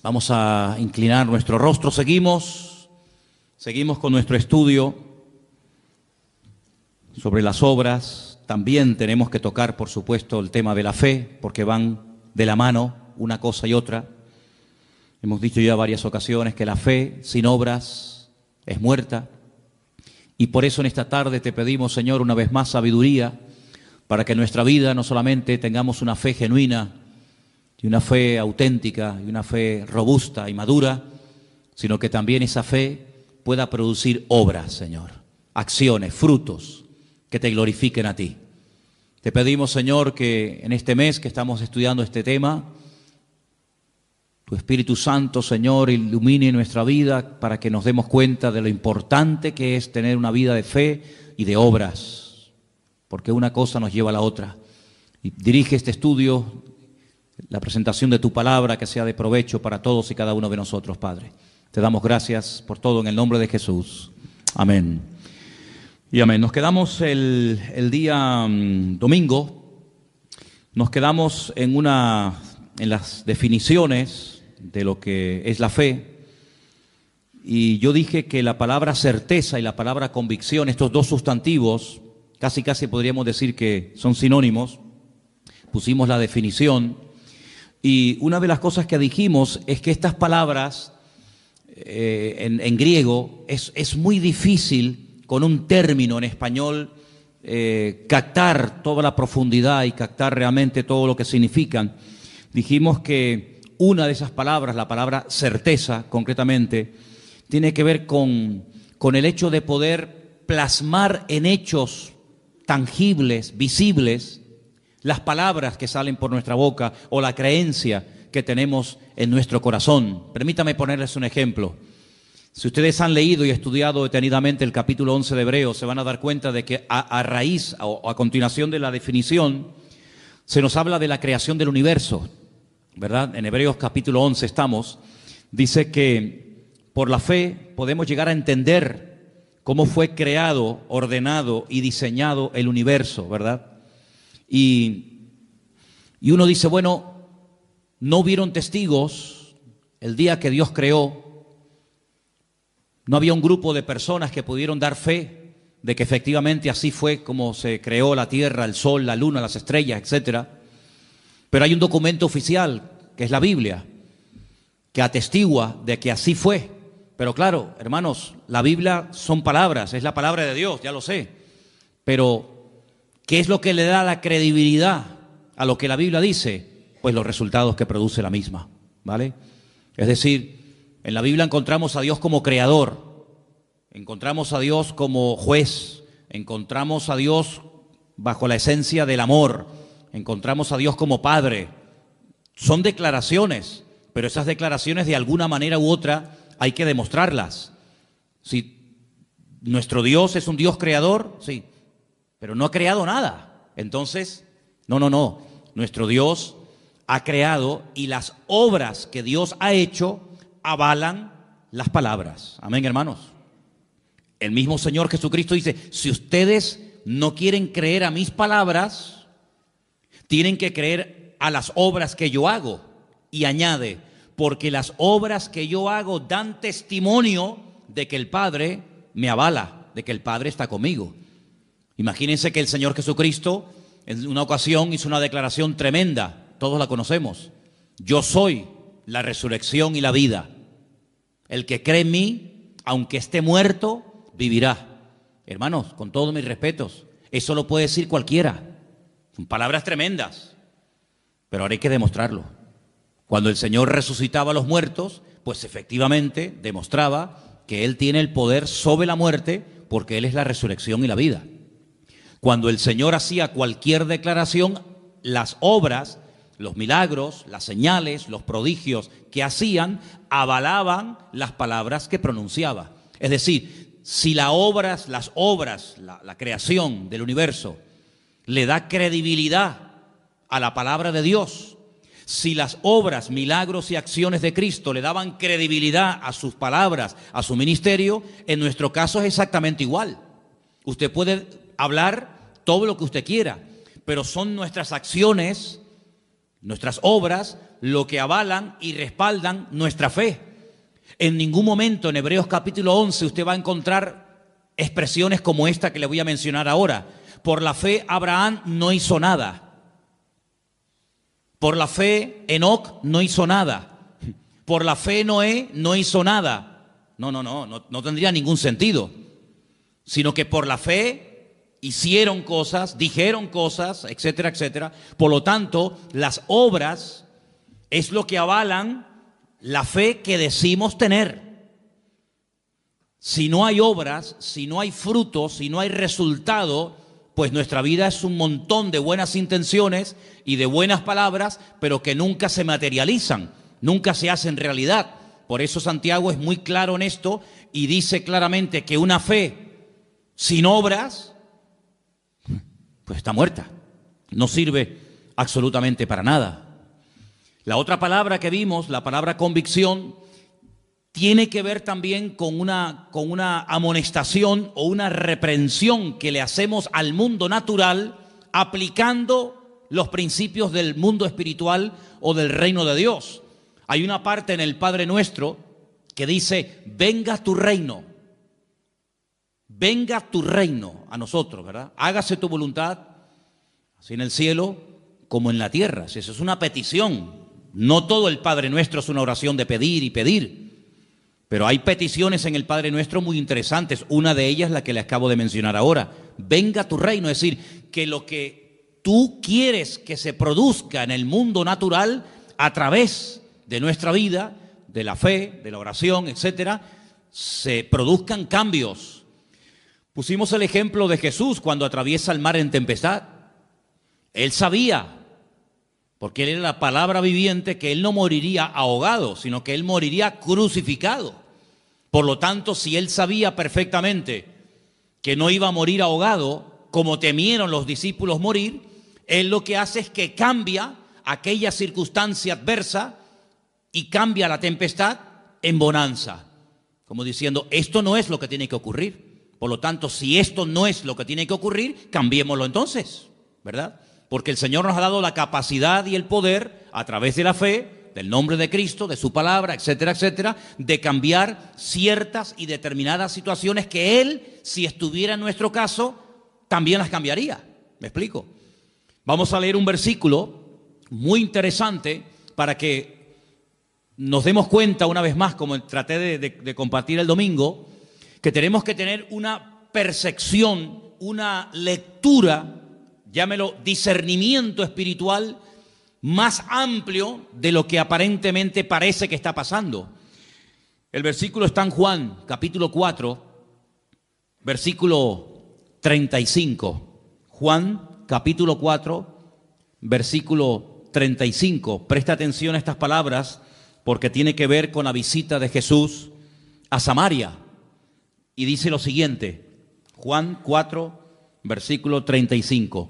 Vamos a inclinar nuestro rostro. Seguimos con nuestro estudio sobre las obras. También tenemos que tocar, por supuesto, el tema de la fe, porque van de la mano una cosa y otra. Hemos dicho ya varias ocasiones que la fe sin obras es muerta. Y por eso en esta tarde te pedimos, Señor, una vez más sabiduría, para que en nuestra vida no solamente tengamos una fe genuina, y una fe auténtica, y una fe robusta y madura, sino que también esa fe pueda producir obras, Señor, acciones, frutos que te glorifiquen a ti. Te pedimos, Señor, que en este mes que estamos estudiando este tema, tu Espíritu Santo, Señor, ilumine nuestra vida para que nos demos cuenta de lo importante que es tener una vida de fe y de obras, porque una cosa nos lleva a la otra. Y dirige este estudio, la presentación de tu palabra, que sea de provecho para todos y cada uno de nosotros, Padre. Te damos gracias por todo en el nombre de Jesús. Amén. Y amén. Nos quedamos el día domingo, nos quedamos en las definiciones de lo que es la fe. Y yo dije que la palabra certeza y la palabra convicción, estos dos sustantivos, casi podríamos decir que son sinónimos. Pusimos la definición. Y una de las cosas que dijimos es que estas palabras en griego es muy difícil con un término en español captar toda la profundidad y captar realmente todo lo que significan. Dijimos que una de esas palabras, la palabra certeza concretamente, tiene que ver con el hecho de poder plasmar en hechos tangibles, visibles, las palabras que salen por nuestra boca o la creencia que tenemos en nuestro corazón. Permítame ponerles un ejemplo. Si ustedes han leído y estudiado detenidamente el capítulo 11 de Hebreos, se van a dar cuenta de que a raíz o a continuación de la definición, se nos habla de la creación del universo, ¿verdad? En Hebreos capítulo 11 estamos. Dice que por la fe podemos llegar a entender cómo fue creado, ordenado y diseñado el universo, ¿verdad? Y uno dice, bueno, no hubieron testigos el día que Dios creó, no había un grupo de personas que pudieron dar fe de que efectivamente así fue como se creó la tierra, el sol, la luna, las estrellas, etcétera. Pero hay un documento oficial, que es la Biblia, que atestigua de que así fue. Pero claro, hermanos, la Biblia son palabras, es la palabra de Dios, ya lo sé, pero ¿qué es lo que le da la credibilidad a lo que la Biblia dice? Pues los resultados que produce la misma, ¿vale? Es decir, en la Biblia encontramos a Dios como creador, encontramos a Dios como juez, encontramos a Dios bajo la esencia del amor, encontramos a Dios como Padre. Son declaraciones, pero esas declaraciones de alguna manera u otra hay que demostrarlas. Si nuestro Dios es un Dios creador, sí, pero no ha creado nada. Entonces, no. Nuestro Dios ha creado y las obras que Dios ha hecho avalan las palabras. Amén, hermanos. El mismo Señor Jesucristo dice, si ustedes no quieren creer a mis palabras, tienen que creer a las obras que yo hago. Y añade, porque las obras que yo hago dan testimonio de que el Padre me avala, de que el Padre está conmigo. Imagínense que el Señor Jesucristo en una ocasión hizo una declaración tremenda, todos la conocemos. Yo soy la resurrección y la vida. El que cree en mí, aunque esté muerto, vivirá. Hermanos, con todos mis respetos, eso lo puede decir cualquiera. Son palabras tremendas, pero ahora hay que demostrarlo. Cuando el Señor resucitaba a los muertos, pues efectivamente demostraba que Él tiene el poder sobre la muerte porque Él es la resurrección y la vida. Cuando el Señor hacía cualquier declaración, las obras, los milagros, las señales, los prodigios que hacían, avalaban las palabras que pronunciaba. Es decir, si las obras, la creación del universo, le da credibilidad a la palabra de Dios, si las obras, milagros y acciones de Cristo le daban credibilidad a sus palabras, a su ministerio, en nuestro caso es exactamente igual. Usted puede hablar todo lo que usted quiera, pero son nuestras acciones Nuestras obras lo que avalan y respaldan nuestra fe. En ningún momento en Hebreos capítulo 11 usted va a encontrar expresiones como esta que le voy a mencionar ahora. Por la fe Abraham no hizo nada. Por la fe Enoc no hizo nada. Por la fe Noé no hizo nada. No tendría ningún sentido. Sino que por la fe hicieron cosas, dijeron cosas, etcétera, etcétera. Por lo tanto, las obras es lo que avalan la fe que decimos tener. Si no hay obras, si no hay frutos, si no hay resultado, pues nuestra vida es un montón de buenas intenciones y de buenas palabras, pero que nunca se materializan, nunca se hacen realidad. Por eso Santiago es muy claro en esto y dice claramente que una fe sin obras pues está muerta, no sirve absolutamente para nada. La otra palabra que vimos, la palabra convicción, tiene que ver también con una amonestación o una reprensión que le hacemos al mundo natural aplicando los principios del mundo espiritual o del reino de Dios. Hay una parte en el Padre Nuestro que dice, venga tu reino. Venga tu reino a nosotros, ¿verdad? Hágase tu voluntad, así en el cielo como en la tierra. Eso es una petición. No todo el Padre Nuestro es una oración de pedir y pedir. Pero hay peticiones en el Padre Nuestro muy interesantes. Una de ellas la que le acabo de mencionar ahora. Venga tu reino, es decir, que lo que tú quieres que se produzca en el mundo natural a través de nuestra vida, de la fe, de la oración, etcétera, se produzcan cambios. Pusimos el ejemplo de Jesús cuando atraviesa el mar en tempestad. Él sabía, porque él era la palabra viviente, que él no moriría ahogado, sino que él moriría crucificado. Por lo tanto, si él sabía perfectamente que no iba a morir ahogado, como temieron los discípulos morir, él lo que hace es que cambia aquella circunstancia adversa y cambia la tempestad en bonanza. Como diciendo, esto no es lo que tiene que ocurrir. Por lo tanto, si esto no es lo que tiene que ocurrir, cambiémoslo entonces, ¿verdad? Porque el Señor nos ha dado la capacidad y el poder, a través de la fe, del nombre de Cristo, de su palabra, etcétera, etcétera, de cambiar ciertas y determinadas situaciones que Él, si estuviera en nuestro caso, también las cambiaría. ¿Me explico? Vamos a leer un versículo muy interesante para que nos demos cuenta una vez más, como traté de compartir el domingo, que tenemos que tener una percepción, una lectura, llámelo discernimiento espiritual, más amplio de lo que aparentemente parece que está pasando. El versículo está en Juan, capítulo 4, versículo 35. Juan, capítulo 4, versículo 35. Presta atención a estas palabras porque tiene que ver con la visita de Jesús a Samaria. Y dice lo siguiente, Juan 4, versículo 35.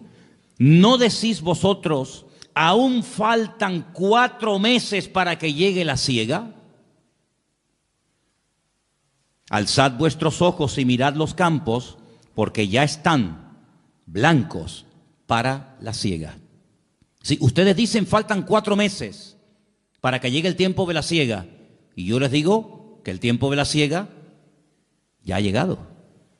¿No decís vosotros, aún faltan 4 meses para que llegue la siega? Alzad vuestros ojos y mirad los campos, porque ya están blancos para la siega. Si ustedes dicen faltan 4 meses para que llegue el tiempo de la siega, y yo les digo que el tiempo de la siega ya ha llegado.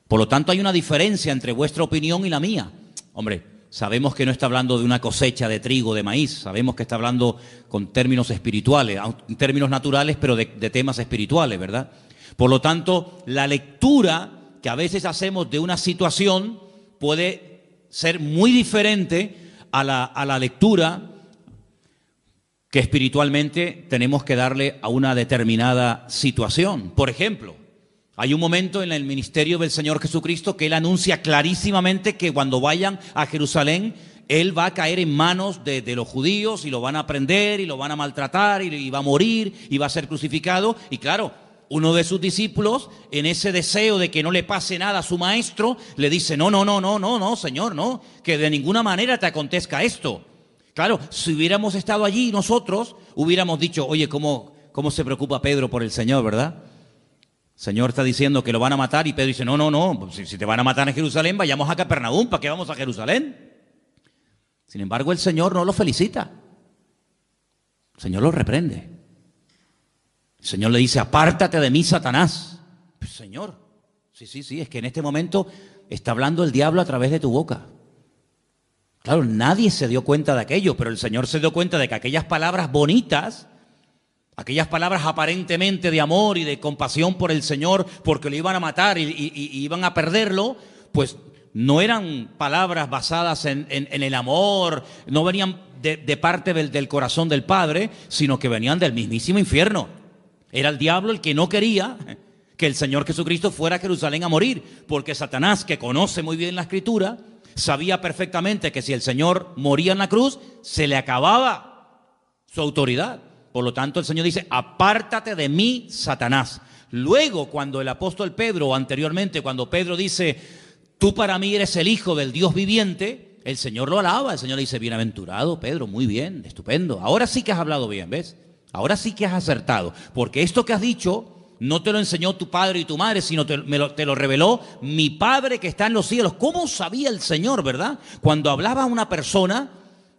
Por lo tanto, hay una diferencia entre vuestra opinión y la mía. Hombre, sabemos que no está hablando de una cosecha de trigo, de maíz. Sabemos que está hablando con términos espirituales, en términos naturales, pero de temas espirituales, ¿verdad? Por lo tanto, la lectura que a veces hacemos de una situación puede ser muy diferente a la lectura que espiritualmente tenemos que darle a una determinada situación. Por ejemplo, hay un momento en el ministerio del Señor Jesucristo que Él anuncia clarísimamente que cuando vayan a Jerusalén, Él va a caer en manos de los judíos y lo van a prender y lo van a maltratar y va a morir y va a ser crucificado. Y claro, uno de sus discípulos, en ese deseo de que no le pase nada a su maestro, le dice, no, Señor, no, que de ninguna manera te acontezca esto. Claro, si hubiéramos estado allí nosotros, hubiéramos dicho, oye, ¿cómo se preocupa Pedro por el Señor, verdad? Señor está diciendo que lo van a matar y Pedro dice, no, si te van a matar en Jerusalén, vayamos a Capernaum, ¿para qué vamos a Jerusalén? Sin embargo, el Señor no lo felicita. El Señor lo reprende. El Señor le dice, apártate de mí, Satanás. Pues, Señor, sí, es que en este momento está hablando el diablo a través de tu boca. Claro, nadie se dio cuenta de aquello, pero el Señor se dio cuenta de que aquellas palabras bonitas, aquellas palabras aparentemente de amor y de compasión por el Señor, porque lo iban a matar y iban a perderlo, pues no eran palabras basadas en el amor, no venían de parte del corazón del Padre, sino que venían del mismísimo infierno. Era el diablo el que no quería que el Señor Jesucristo fuera a Jerusalén a morir, porque Satanás, que conoce muy bien la Escritura, sabía perfectamente que si el Señor moría en la cruz, se le acababa su autoridad. Por lo tanto, el Señor dice, apártate de mí, Satanás. Luego, cuando el apóstol Pedro, o anteriormente, cuando Pedro dice, tú para mí eres el Hijo del Dios viviente, el Señor lo alaba. El Señor le dice, bienaventurado, Pedro, muy bien, estupendo. Ahora sí que has hablado bien, ¿ves? Ahora sí que has acertado, porque esto que has dicho no te lo enseñó tu padre y tu madre, sino te lo reveló mi Padre que está en los cielos. ¿Cómo sabía el Señor, verdad? Cuando hablaba a una persona,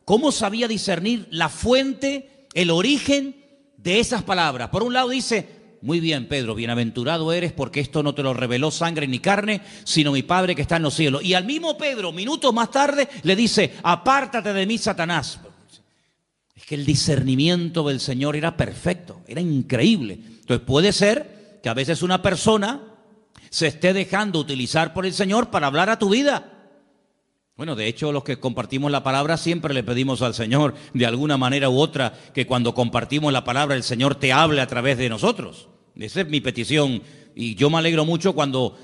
¿cómo sabía discernir la fuente, el origen de esas palabras? Por un lado dice, muy bien, Pedro, bienaventurado eres porque esto no te lo reveló sangre ni carne, sino mi Padre que está en los cielos. Y al mismo Pedro, minutos más tarde, le dice, apártate de mí, Satanás. Es que el discernimiento del Señor era perfecto, era increíble. Entonces puede ser que a veces una persona se esté dejando utilizar por el Señor para hablar a tu vida. Bueno, de hecho, los que compartimos la palabra siempre le pedimos al Señor, de alguna manera u otra, que cuando compartimos la palabra el Señor te hable a través de nosotros. Esa es mi petición. Y yo me alegro mucho cuando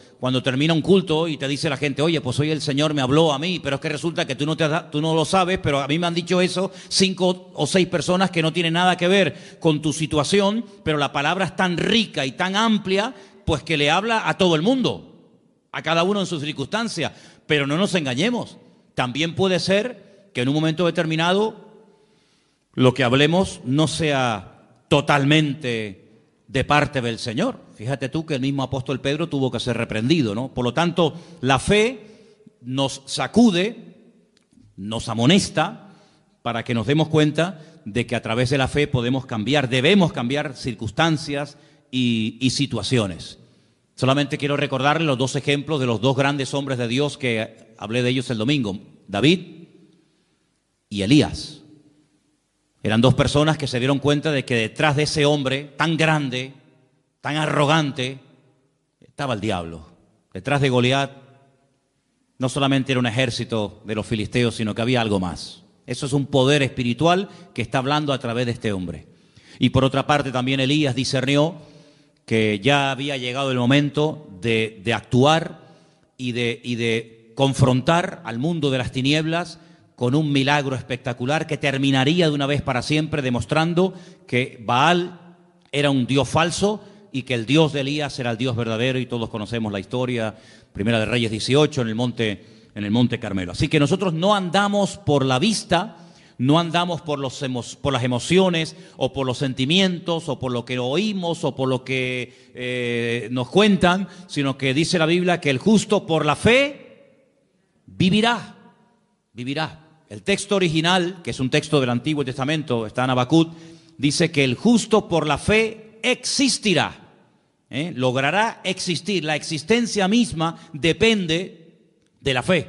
termina un culto y te dice la gente, oye, pues hoy el Señor me habló a mí, pero es que resulta que tú no lo sabes, pero a mí me han dicho eso 5 o 6 personas que no tienen nada que ver con tu situación, pero la palabra es tan rica y tan amplia, pues que le habla a todo el mundo, a cada uno en sus circunstancias. Pero no nos engañemos, también puede ser que en un momento determinado lo que hablemos no sea totalmente de parte del Señor. Fíjate tú que el mismo apóstol Pedro tuvo que ser reprendido, ¿no? Por lo tanto, la fe nos sacude, nos amonesta para que nos demos cuenta de que a través de la fe podemos cambiar, debemos cambiar circunstancias y situaciones. Solamente quiero recordarles los 2 ejemplos de los 2 grandes hombres de Dios que hablé de ellos el domingo, David y Elías. Eran 2 personas que se dieron cuenta de que detrás de ese hombre tan grande, tan arrogante, estaba el diablo. Detrás de Goliat no solamente era un ejército de los filisteos, sino que había algo más. Eso es un poder espiritual que está hablando a través de este hombre. Y por otra parte también Elías discernió que ya había llegado el momento de actuar y de confrontar al mundo de las tinieblas con un milagro espectacular que terminaría de una vez para siempre demostrando que Baal era un dios falso y que el Dios de Elías era el Dios verdadero, y todos conocemos la historia, Primera de Reyes 18, en el monte Carmelo. Así que nosotros no andamos por la vista, no andamos por las emociones o por los sentimientos o por lo que oímos o por lo que nos cuentan, sino que dice la Biblia que el justo por la fe vivirá. El texto original, que es un texto del Antiguo Testamento, está en Habacuc, dice que el justo por la fe existirá. Logrará existir. La existencia misma depende de la fe,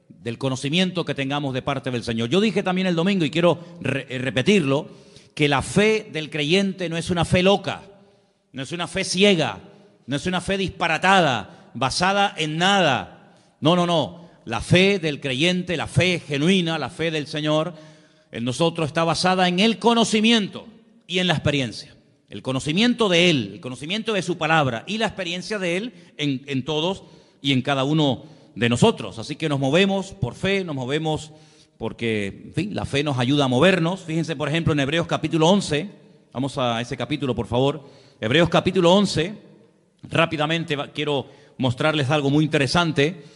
del conocimiento que tengamos de parte del Señor. Yo dije también el domingo, y quiero repetirlo, que la fe del creyente no es una fe loca, no es una fe ciega, no es una fe disparatada, basada en nada. No. La fe del creyente, la fe genuina, la fe del Señor, en nosotros está basada en el conocimiento y en la experiencia. El conocimiento de Él, el conocimiento de su palabra y la experiencia de Él en todos y en cada uno de nosotros. Así que nos movemos por fe, nos movemos porque, en fin, la fe nos ayuda a movernos. Fíjense, por ejemplo, en Hebreos capítulo 11, vamos a ese capítulo, por favor. Hebreos capítulo 11, rápidamente quiero mostrarles algo muy interesante.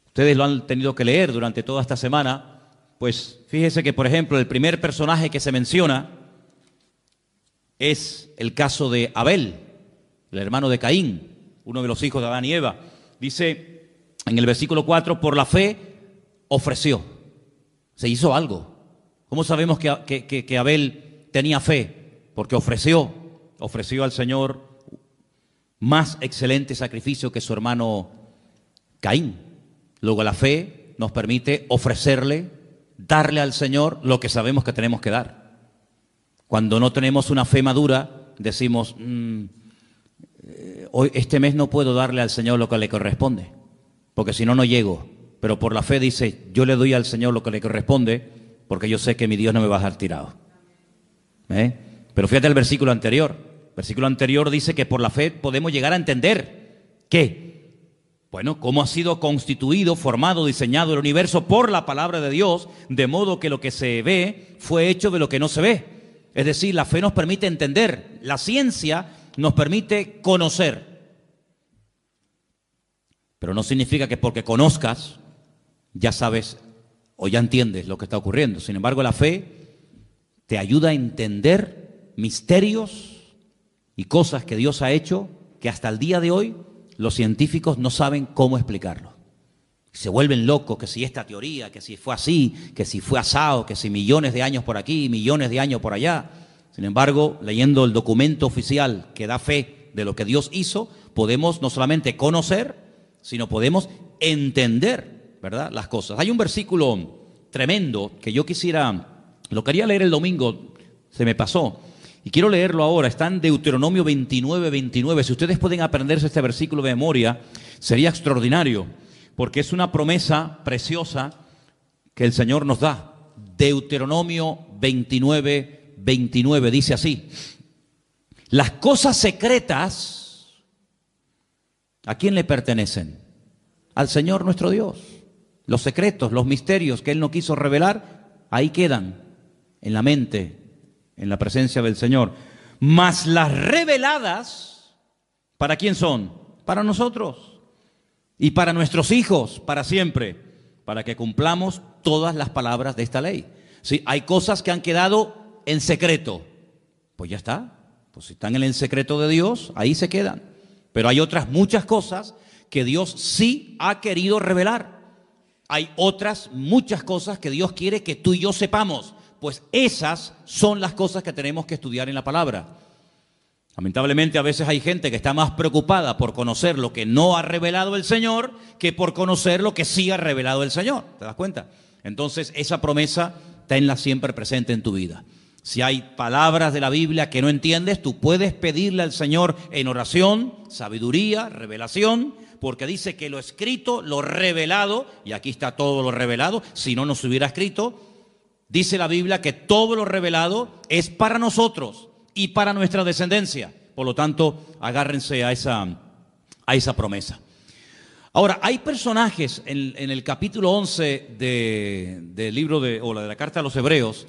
Ustedes lo han tenido que leer durante toda esta semana. Pues fíjese que, por ejemplo, el primer personaje que se menciona es el caso de Abel, el hermano de Caín, uno de los hijos de Adán y Eva. Dice en el versículo 4, por la fe ofreció. Se hizo algo. ¿Cómo sabemos que Abel tenía fe, porque ofreció al Señor más excelente sacrificio que su hermano Caín. Luego la fe nos permite ofrecerle, darle al Señor lo que sabemos que tenemos que dar. Cuando no tenemos una fe madura, decimos, hoy, este mes no puedo darle al Señor lo que le corresponde, porque si no, no llego. Pero por la fe dice, yo le doy al Señor lo que le corresponde, porque yo sé que mi Dios no me va a dejar tirado. Pero fíjate el versículo anterior. El versículo anterior dice que por la fe podemos llegar a entender que, bueno, cómo ha sido constituido, formado, diseñado el universo por la palabra de Dios, de modo que lo que se ve fue hecho de lo que no se ve. Es decir, la fe nos permite entender, la ciencia nos permite conocer. Pero no significa que porque conozcas ya sabes o ya entiendes lo que está ocurriendo. Sin embargo, la fe te ayuda a entender misterios y cosas que Dios ha hecho que hasta el día de hoy los científicos no saben cómo explicarlo. Se vuelven locos, que si esta teoría, que si fue así, que si fue asado, que si millones de años por aquí, millones de años por allá. Sin embargo, leyendo el documento oficial que da fe de lo que Dios hizo, podemos no solamente conocer, sino podemos entender, ¿verdad?, las cosas. Hay un versículo tremendo que yo lo quería leer el domingo, se me pasó, y quiero leerlo ahora. Está en Deuteronomio 29:29. Si ustedes pueden aprenderse este versículo de memoria, sería extraordinario, porque es una promesa preciosa que el Señor nos da. Deuteronomio 29:29 dice así: las cosas secretas, ¿a quién le pertenecen? Al Señor nuestro Dios. Los secretos, los misterios que Él no quiso revelar, ahí quedan, en la mente, en la presencia del Señor. Mas las reveladas, ¿para quién son? Para nosotros y para nuestros hijos, para siempre, para que cumplamos todas las palabras de esta ley. Sí, hay cosas que han quedado en secreto, pues ya está, pues si están en el secreto de Dios, ahí se quedan. Pero hay otras muchas cosas que Dios sí ha querido revelar. Hay otras muchas cosas que Dios quiere que tú y yo sepamos, pues esas son las cosas que tenemos que estudiar en la palabra. Lamentablemente a veces hay gente que está más preocupada por conocer lo que no ha revelado el Señor que por conocer lo que sí ha revelado el Señor. ¿Te das cuenta? Entonces esa promesa tenla siempre presente en tu vida. Si hay palabras de la Biblia que no entiendes, tú puedes pedirle al Señor en oración, sabiduría, revelación, porque dice que lo escrito, lo revelado, y aquí está todo lo revelado, si no nos hubiera escrito, dice la Biblia que todo lo revelado es para nosotros y para nuestra descendencia. Por lo tanto, agárrense a esa promesa. Ahora, hay personajes en el capítulo 11 del libro de la carta a los Hebreos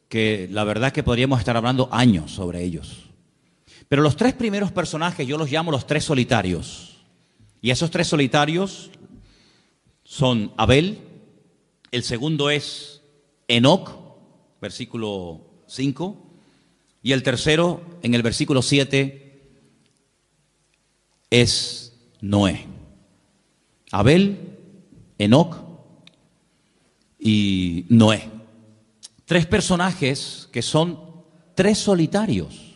que la verdad que podríamos estar hablando años sobre ellos. Pero los tres primeros personajes yo los llamo los tres solitarios. Y esos tres solitarios son Abel, el segundo es Enoc, versículo 5, y el tercero, en el versículo 7, es Noé. Abel, Enoc y Noé. Tres personajes que son tres solitarios.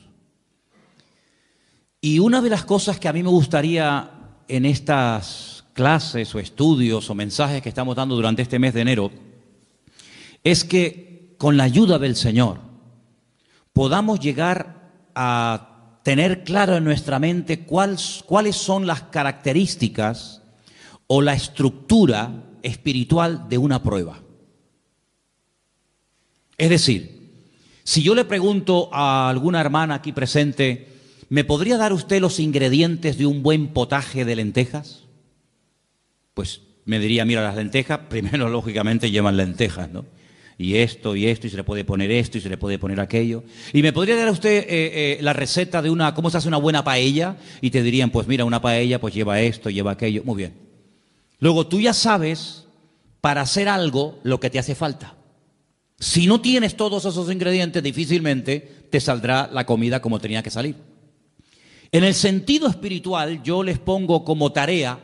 Y una de las cosas que a mí me gustaría en estas clases o estudios o mensajes que estamos dando durante este mes de enero es que con la ayuda del Señor podamos llegar a tener claro en nuestra mente cuáles son las características o la estructura espiritual de una prueba. Es decir, si yo le pregunto a alguna hermana aquí presente, ¿me podría dar usted los ingredientes de un buen potaje de lentejas? Pues me diría, mira, las lentejas, primero lógicamente llevan lentejas, ¿no? Y esto, y se le puede poner esto, y se le puede poner aquello. ¿Y me podría dar usted la receta de cómo se hace una buena paella? Y te dirían, pues mira, una paella pues lleva esto, lleva aquello. Muy bien. Luego tú ya sabes para hacer algo lo que te hace falta. Si no tienes todos esos ingredientes, difícilmente te saldrá la comida como tenía que salir. En el sentido espiritual, yo les pongo como tarea,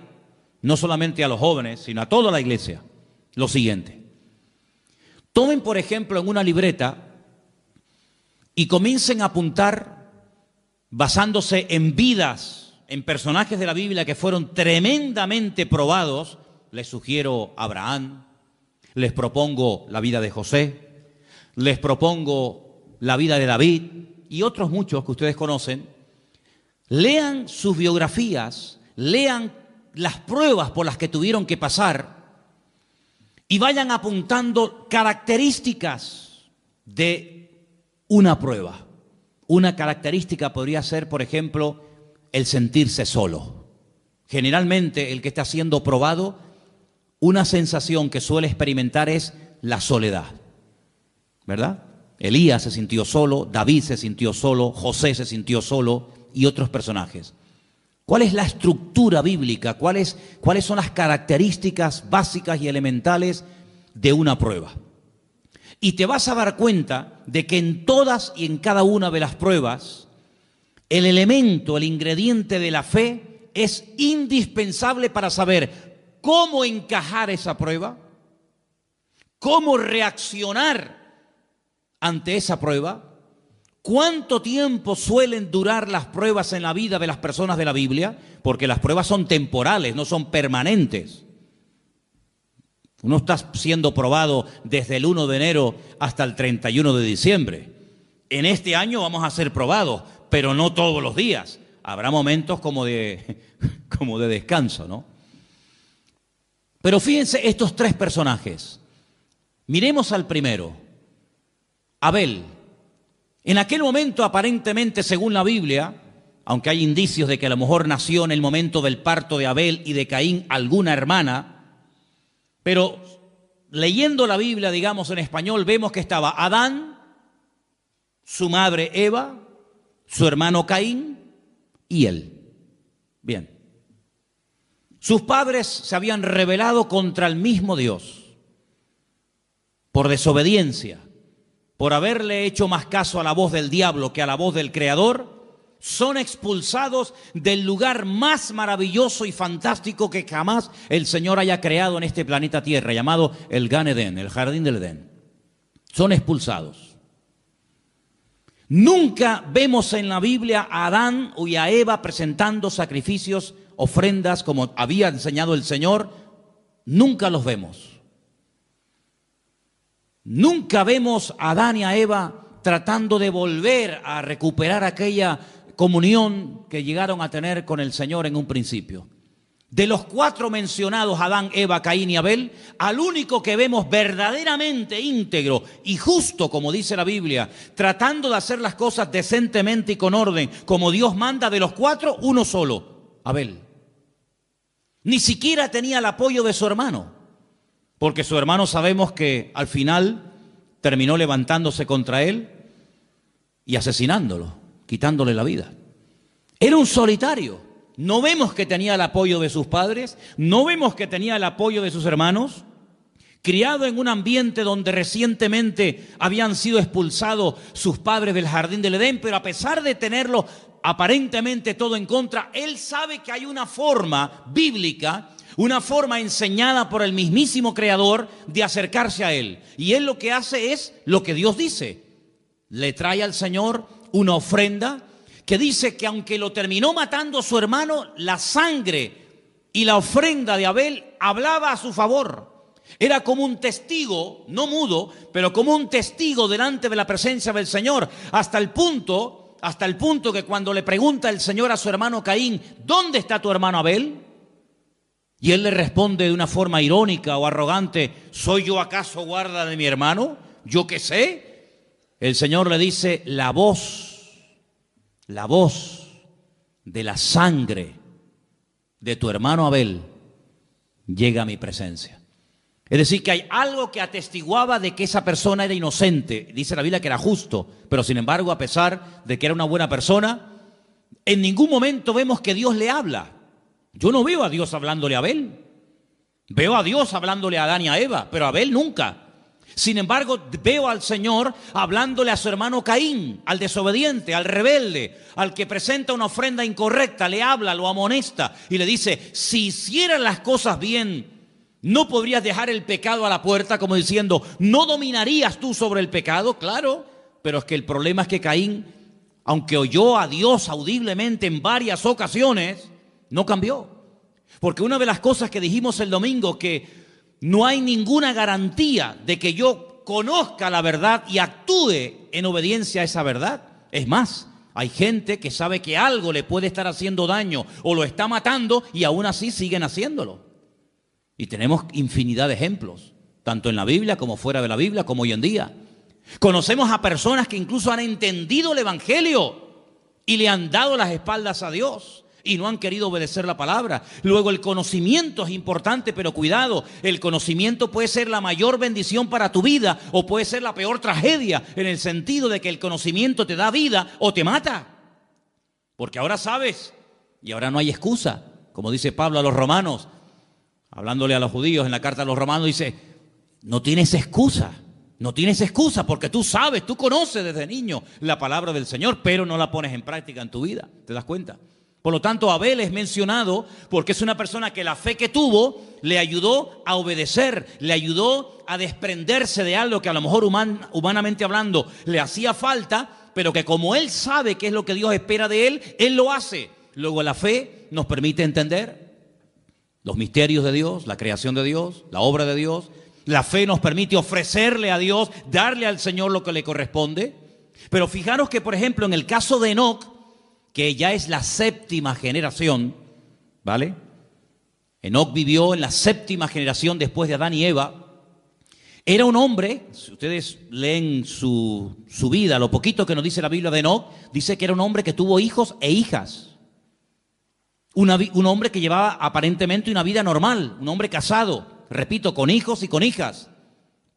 no solamente a los jóvenes, sino a toda la iglesia, lo siguiente. Tomen, por ejemplo, en una libreta y comiencen a apuntar, basándose en vidas, en personajes de la Biblia que fueron tremendamente probados. Les sugiero a Abraham, les propongo la vida de José, les propongo la vida de David y otros muchos que ustedes conocen. Lean sus biografías, lean las pruebas por las que tuvieron que pasar y vayan apuntando características de una prueba. Una característica podría ser, por ejemplo, el sentirse solo. Generalmente el que está siendo probado, una sensación que suele experimentar es la soledad, ¿verdad? Elías se sintió solo, David se sintió solo, José se sintió solo y otros personajes. ¿Cuál es la estructura bíblica? ¿Cuáles son las características básicas y elementales de una prueba? Y te vas a dar cuenta de que en todas y en cada una de las pruebas, el elemento, el ingrediente de la fe es indispensable para saber cómo encajar esa prueba, cómo reaccionar ante esa prueba. ¿Cuánto tiempo suelen durar las pruebas en la vida de las personas de la Biblia? Porque las pruebas son temporales, no son permanentes. Uno está siendo probado desde el 1 de enero hasta el 31 de diciembre. En este año vamos a ser probados, pero no todos los días. Habrá momentos como de descanso, ¿no? Pero fíjense estos tres personajes. Miremos al primero, Abel. En aquel momento, aparentemente, según la Biblia, aunque hay indicios de que a lo mejor nació en el momento del parto de Abel y de Caín alguna hermana, pero leyendo la Biblia, digamos en español, vemos que estaba Adán, su madre Eva, su hermano Caín y él. Bien. Sus padres se habían rebelado contra el mismo Dios por desobediencia. Por haberle hecho más caso a la voz del diablo que a la voz del Creador, son expulsados del lugar más maravilloso y fantástico que jamás el Señor haya creado en este planeta Tierra, llamado el Gan Edén, el Jardín del Edén. Son expulsados. Nunca vemos en la Biblia a Adán y a Eva presentando sacrificios, ofrendas, como había enseñado el Señor. Nunca los vemos. Nunca vemos a Adán y a Eva tratando de volver a recuperar aquella comunión que llegaron a tener con el Señor en un principio. De los cuatro mencionados, Adán, Eva, Caín y Abel, al único que vemos verdaderamente íntegro y justo, como dice la Biblia, tratando de hacer las cosas decentemente y con orden, como Dios manda, de los cuatro, uno solo, Abel. Ni siquiera tenía el apoyo de su hermano. Porque su hermano sabemos que al final terminó levantándose contra él y asesinándolo, quitándole la vida. Era un solitario. No vemos que tenía el apoyo de sus padres, no vemos que tenía el apoyo de sus hermanos. Criado en un ambiente donde recientemente habían sido expulsados sus padres del Jardín del Edén, pero a pesar de tenerlo aparentemente todo en contra, él sabe que hay una forma bíblica, una forma enseñada por el mismísimo Creador de acercarse a Él. Y Él lo que hace es lo que Dios dice. Le trae al Señor una ofrenda que dice que aunque lo terminó matando su hermano, la sangre y la ofrenda de Abel hablaba a su favor. Era como un testigo, no mudo, pero como un testigo delante de la presencia del Señor, hasta el punto que cuando le pregunta el Señor a su hermano Caín, ¿dónde está tu hermano Abel? Y él le responde de una forma irónica o arrogante, ¿soy yo acaso guarda de mi hermano? ¿Yo qué sé? El Señor le dice, la voz de la sangre de tu hermano Abel llega a mi presencia. Es decir, que hay algo que atestiguaba de que esa persona era inocente. Dice la Biblia que era justo, pero sin embargo, a pesar de que era una buena persona, en ningún momento vemos que Dios le habla. Yo no veo a Dios hablándole a Abel. Veo a Dios hablándole a Adán y a Eva, pero a Abel nunca. Sin embargo, veo al Señor hablándole a su hermano Caín, al desobediente, al rebelde, al que presenta una ofrenda incorrecta, le habla, lo amonesta y le dice, si hicieras las cosas bien, ¿no podrías dejar el pecado a la puerta? Como diciendo, ¿no dominarías tú sobre el pecado? Claro, Pero es que el problema es que Caín, aunque oyó a Dios audiblemente en varias ocasiones, no cambió. Porque una de las cosas que dijimos el domingo, que no hay ninguna garantía de que yo conozca la verdad y actúe en obediencia a esa verdad. Es más, hay gente que sabe que algo le puede estar haciendo daño o lo está matando y aún así siguen haciéndolo. Y tenemos infinidad de ejemplos, tanto en la Biblia como fuera de la Biblia, como hoy en día. Conocemos a personas que incluso han entendido el Evangelio y le han dado las espaldas a Dios y no han querido obedecer la palabra. Luego, el conocimiento es importante, pero cuidado, el conocimiento puede ser la mayor bendición para tu vida o puede ser la peor tragedia, en el sentido de que el conocimiento te da vida o te mata. Porque ahora sabes y ahora no hay excusa. Como dice Pablo a los romanos, hablándole a los judíos en la carta a los romanos, dice, no tienes excusa. No tienes excusa porque tú sabes, tú conoces desde niño la palabra del Señor, pero no la pones en práctica en tu vida. ¿Te das cuenta? Por lo tanto, Abel es mencionado porque es una persona que la fe que tuvo le ayudó a obedecer, le ayudó a desprenderse de algo que a lo mejor humanamente hablando le hacía falta, pero que como él sabe qué es lo que Dios espera de él lo hace. Luego la fe nos permite entender los misterios de Dios, la creación de Dios, la obra de Dios. La fe nos permite ofrecerle a Dios, darle al Señor lo que le corresponde. Pero fijaros que, por ejemplo, en el caso de Enoc, que ya es la séptima generación, ¿vale? Enoc vivió en la séptima generación después de Adán y Eva. Era un hombre, si ustedes leen su vida, lo poquito que nos dice la Biblia de Enoc, dice que era un hombre que tuvo hijos e hijas. Un hombre que llevaba aparentemente una vida normal, un hombre casado. Repito, con hijos y con hijas.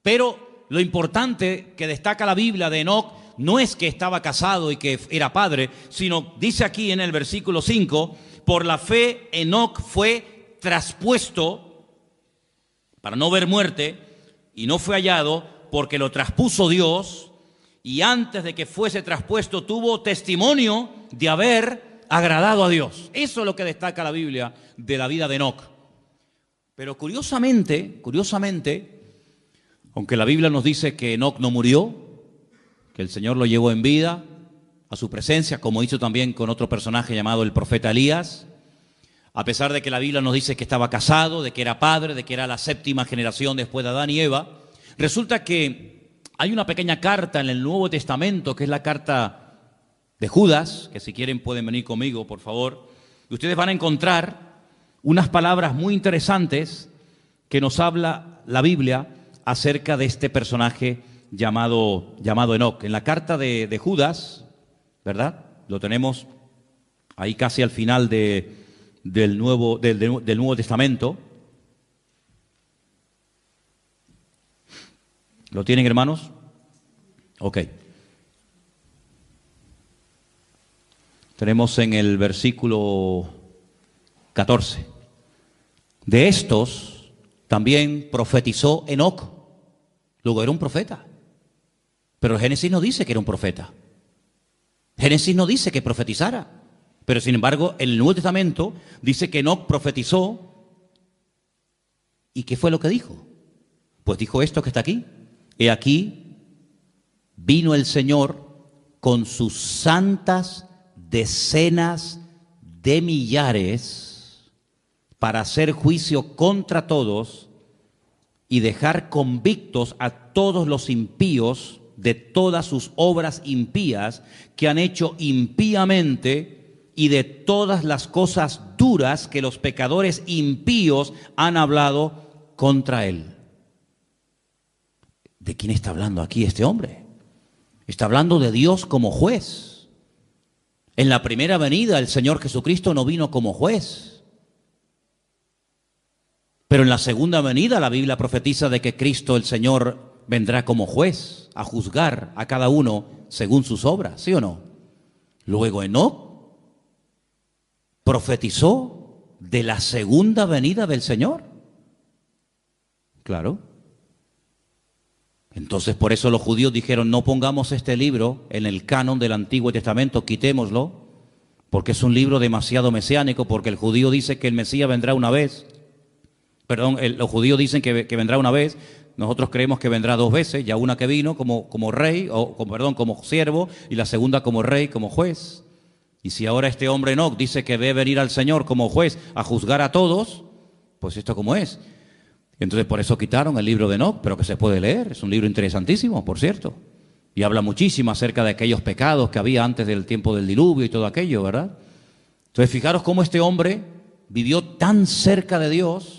Pero lo importante que destaca la Biblia de Enoc no es que estaba casado y que era padre, sino dice aquí en el versículo 5, por la fe Enoc fue traspuesto para no ver muerte y no fue hallado porque lo traspuso Dios, y antes de que fuese traspuesto tuvo testimonio de haber agradado a Dios. Eso es lo que destaca la Biblia de la vida de Enoc. Pero curiosamente, aunque la Biblia nos dice que Enoc no murió, que el Señor lo llevó en vida a su presencia, como hizo también con otro personaje llamado el profeta Elías, a pesar de que la Biblia nos dice que estaba casado, de que era padre, de que era la séptima generación después de Adán y Eva, resulta que hay una pequeña carta en el Nuevo Testamento, que es la carta de Judas, que si quieren pueden venir conmigo, por favor, y ustedes van a encontrar unas palabras muy interesantes que nos habla la Biblia acerca de este personaje llamado Enoc. En la carta de Judas, ¿verdad? Lo tenemos ahí casi al final del Nuevo Testamento. ¿Lo tienen, hermanos? Ok. Tenemos en el versículo 14. De estos también profetizó Enoc. Luego era un profeta. Pero Génesis no dice que era un profeta. Génesis no dice que profetizara. Pero sin embargo, en el Nuevo Testamento dice que Enoc profetizó. ¿Y qué fue lo que dijo? Pues dijo esto que está aquí. He aquí, vino el Señor con sus santas decenas de millares para hacer juicio contra todos y dejar convictos a todos los impíos de todas sus obras impías que han hecho impíamente y de todas las cosas duras que los pecadores impíos han hablado contra él. ¿De quién está hablando aquí este hombre? Está hablando de Dios como juez. En la primera venida el Señor Jesucristo no vino como juez. Pero en la segunda venida la Biblia profetiza de que Cristo el Señor vendrá como juez a juzgar a cada uno según sus obras, ¿sí o no? Luego Enoc profetizó de la segunda venida del Señor. Claro. Entonces por eso los judíos dijeron, no pongamos este libro en el canon del Antiguo Testamento, quitémoslo, porque es un libro demasiado mesiánico, porque el judío dice que el Mesías vendrá una vez. Perdón, los judíos dicen que vendrá una vez, Nosotros creemos que vendrá 2 veces, ya una que vino como rey, como siervo, y la segunda como rey, como juez. Y si ahora este hombre Enoc dice que debe venir al Señor como juez a juzgar a todos, pues esto como es. Entonces por eso quitaron el libro de Enoc, pero que se puede leer, es un libro interesantísimo, por cierto. Y habla muchísimo acerca de aquellos pecados que había antes del tiempo del diluvio y todo aquello, ¿verdad? Entonces fijaros cómo este hombre vivió tan cerca de Dios,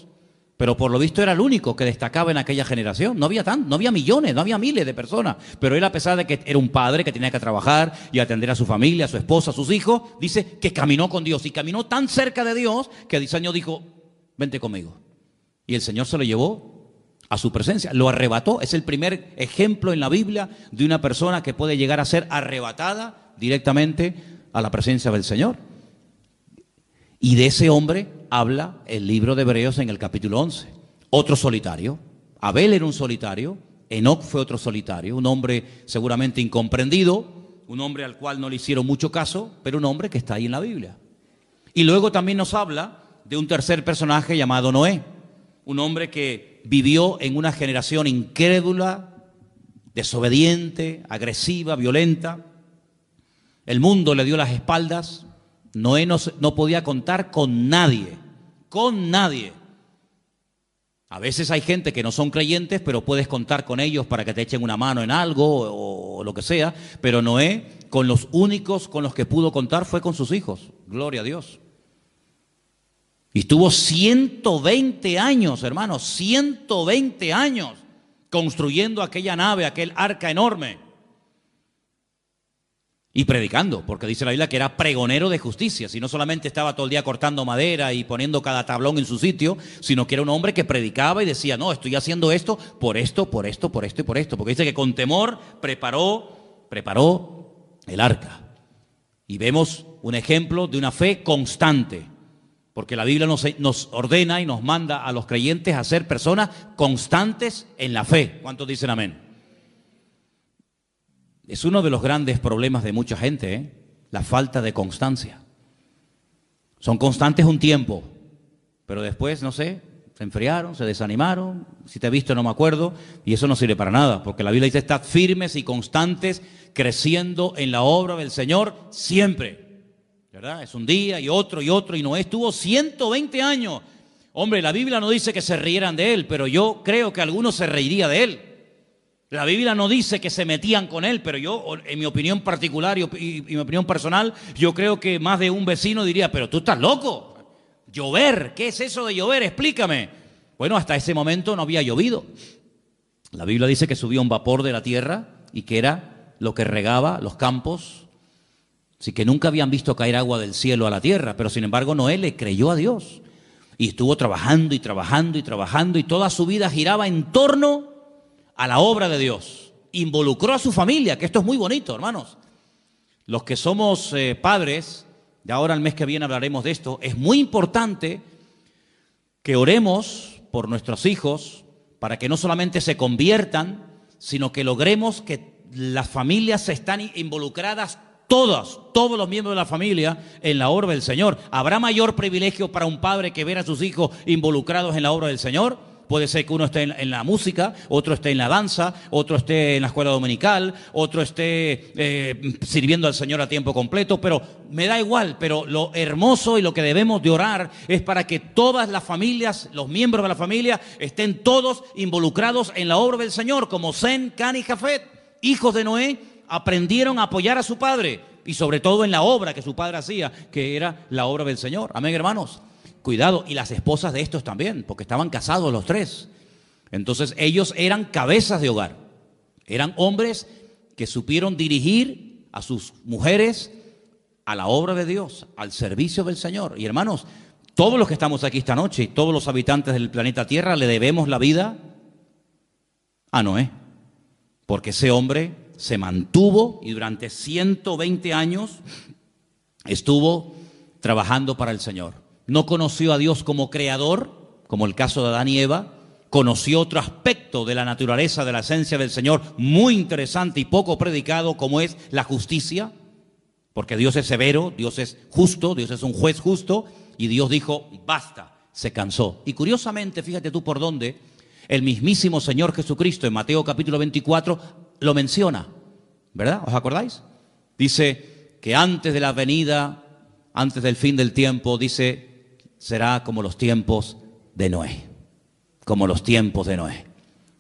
pero por lo visto era el único que destacaba en aquella generación. No había millones, no había miles de personas. Pero él, a pesar de que era un padre que tenía que trabajar y atender a su familia, a su esposa, a sus hijos, dice que caminó con Dios. Y caminó tan cerca de Dios que el Señor dijo, vente conmigo. Y el Señor se lo llevó a su presencia, lo arrebató. Es el primer ejemplo en la Biblia de una persona que puede llegar a ser arrebatada directamente a la presencia del Señor. Y de ese hombre habla el libro de Hebreos en el capítulo 11. Otro solitario. Abel era un solitario, Enoc fue otro solitario, un hombre seguramente incomprendido, un hombre al cual no le hicieron mucho caso, pero un hombre que está ahí en la Biblia. Y luego también nos habla de un tercer personaje llamado Noé, un hombre que vivió en una generación incrédula, desobediente, agresiva, violenta. El mundo le dio las espaldas. Noé no podía contar con nadie, con nadie. A veces hay gente que no son creyentes, pero puedes contar con ellos para que te echen una mano en algo o lo que sea. Pero Noé, con los únicos con los que pudo contar fue con sus hijos. Gloria a Dios. Y estuvo 120 años, hermanos, 120 años construyendo aquella nave, aquel arca enorme. Y predicando, porque dice la Biblia que era pregonero de justicia. Si no solamente estaba todo el día cortando madera y poniendo cada tablón en su sitio, sino que era un hombre que predicaba y decía, no, estoy haciendo esto por esto, por esto, por esto y por esto. Porque dice que con temor preparó el arca. Y vemos un ejemplo de una fe constante. Porque la Biblia nos ordena y nos manda a los creyentes a ser personas constantes en la fe. ¿Cuántos dicen amén? Es uno de los grandes problemas de mucha gente, la falta de constancia. Son constantes un tiempo, pero después, no sé, se enfriaron, se desanimaron, si te he visto no me acuerdo, y eso no sirve para nada, porque la Biblia dice, estad firmes y constantes, creciendo en la obra del Señor siempre, ¿verdad? Es un día y otro, y Noé estuvo 120 años. Hombre, la Biblia no dice que se rieran de él, pero yo creo que algunos se reiría de él. La Biblia no dice que se metían con él, pero yo, en mi opinión particular y mi opinión personal, yo creo que más de un vecino diría, pero tú estás loco. Llover, ¿qué es eso de llover? Explícame. Bueno, hasta ese momento no había llovido. La Biblia dice que subía un vapor de la tierra y que era lo que regaba los campos. Así que nunca habían visto caer agua del cielo a la tierra, pero sin embargo Noé le creyó a Dios. Y estuvo trabajando y trabajando y trabajando y toda su vida giraba en torno a la obra de Dios. Involucró a su familia, que esto es muy bonito, hermanos. Los que somos padres, de ahora el mes que viene hablaremos de esto, es muy importante que oremos por nuestros hijos para que no solamente se conviertan, sino que logremos que las familias están involucradas todos los miembros de la familia en la obra del Señor. ¿Habrá mayor privilegio para un padre que ver a sus hijos involucrados en la obra del Señor? Puede ser que uno esté en la música, otro esté en la danza, otro esté en la escuela dominical, otro esté sirviendo al Señor a tiempo completo, pero me da igual. Pero lo hermoso y lo que debemos de orar es para que todas las familias, los miembros de la familia, estén todos involucrados en la obra del Señor, como Sem, Can y Jafet, hijos de Noé, aprendieron a apoyar a su padre y sobre todo en la obra que su padre hacía, que era la obra del Señor. Amén, hermanos. Cuidado, y las esposas de estos también, porque estaban casados los tres. Entonces ellos eran cabezas de hogar. Eran hombres que supieron dirigir a sus mujeres a la obra de Dios, al servicio del Señor. Y hermanos, todos los que estamos aquí esta noche, todos los habitantes del planeta Tierra, le debemos la vida a Noé. Porque ese hombre se mantuvo y durante 120 años estuvo trabajando para el Señor. No conoció a Dios como creador, como el caso de Adán y Eva. Conoció otro aspecto de la naturaleza, de la esencia del Señor, muy interesante y poco predicado, como es la justicia. Porque Dios es severo, Dios es justo, Dios es un juez justo. Y Dios dijo, basta, se cansó. Y curiosamente, fíjate tú por dónde, El mismísimo Señor Jesucristo en Mateo capítulo 24 lo menciona, ¿verdad? ¿Os acordáis? Dice que antes de la venida, antes del fin del tiempo, dice, será como los tiempos de Noé. Como los tiempos de Noé.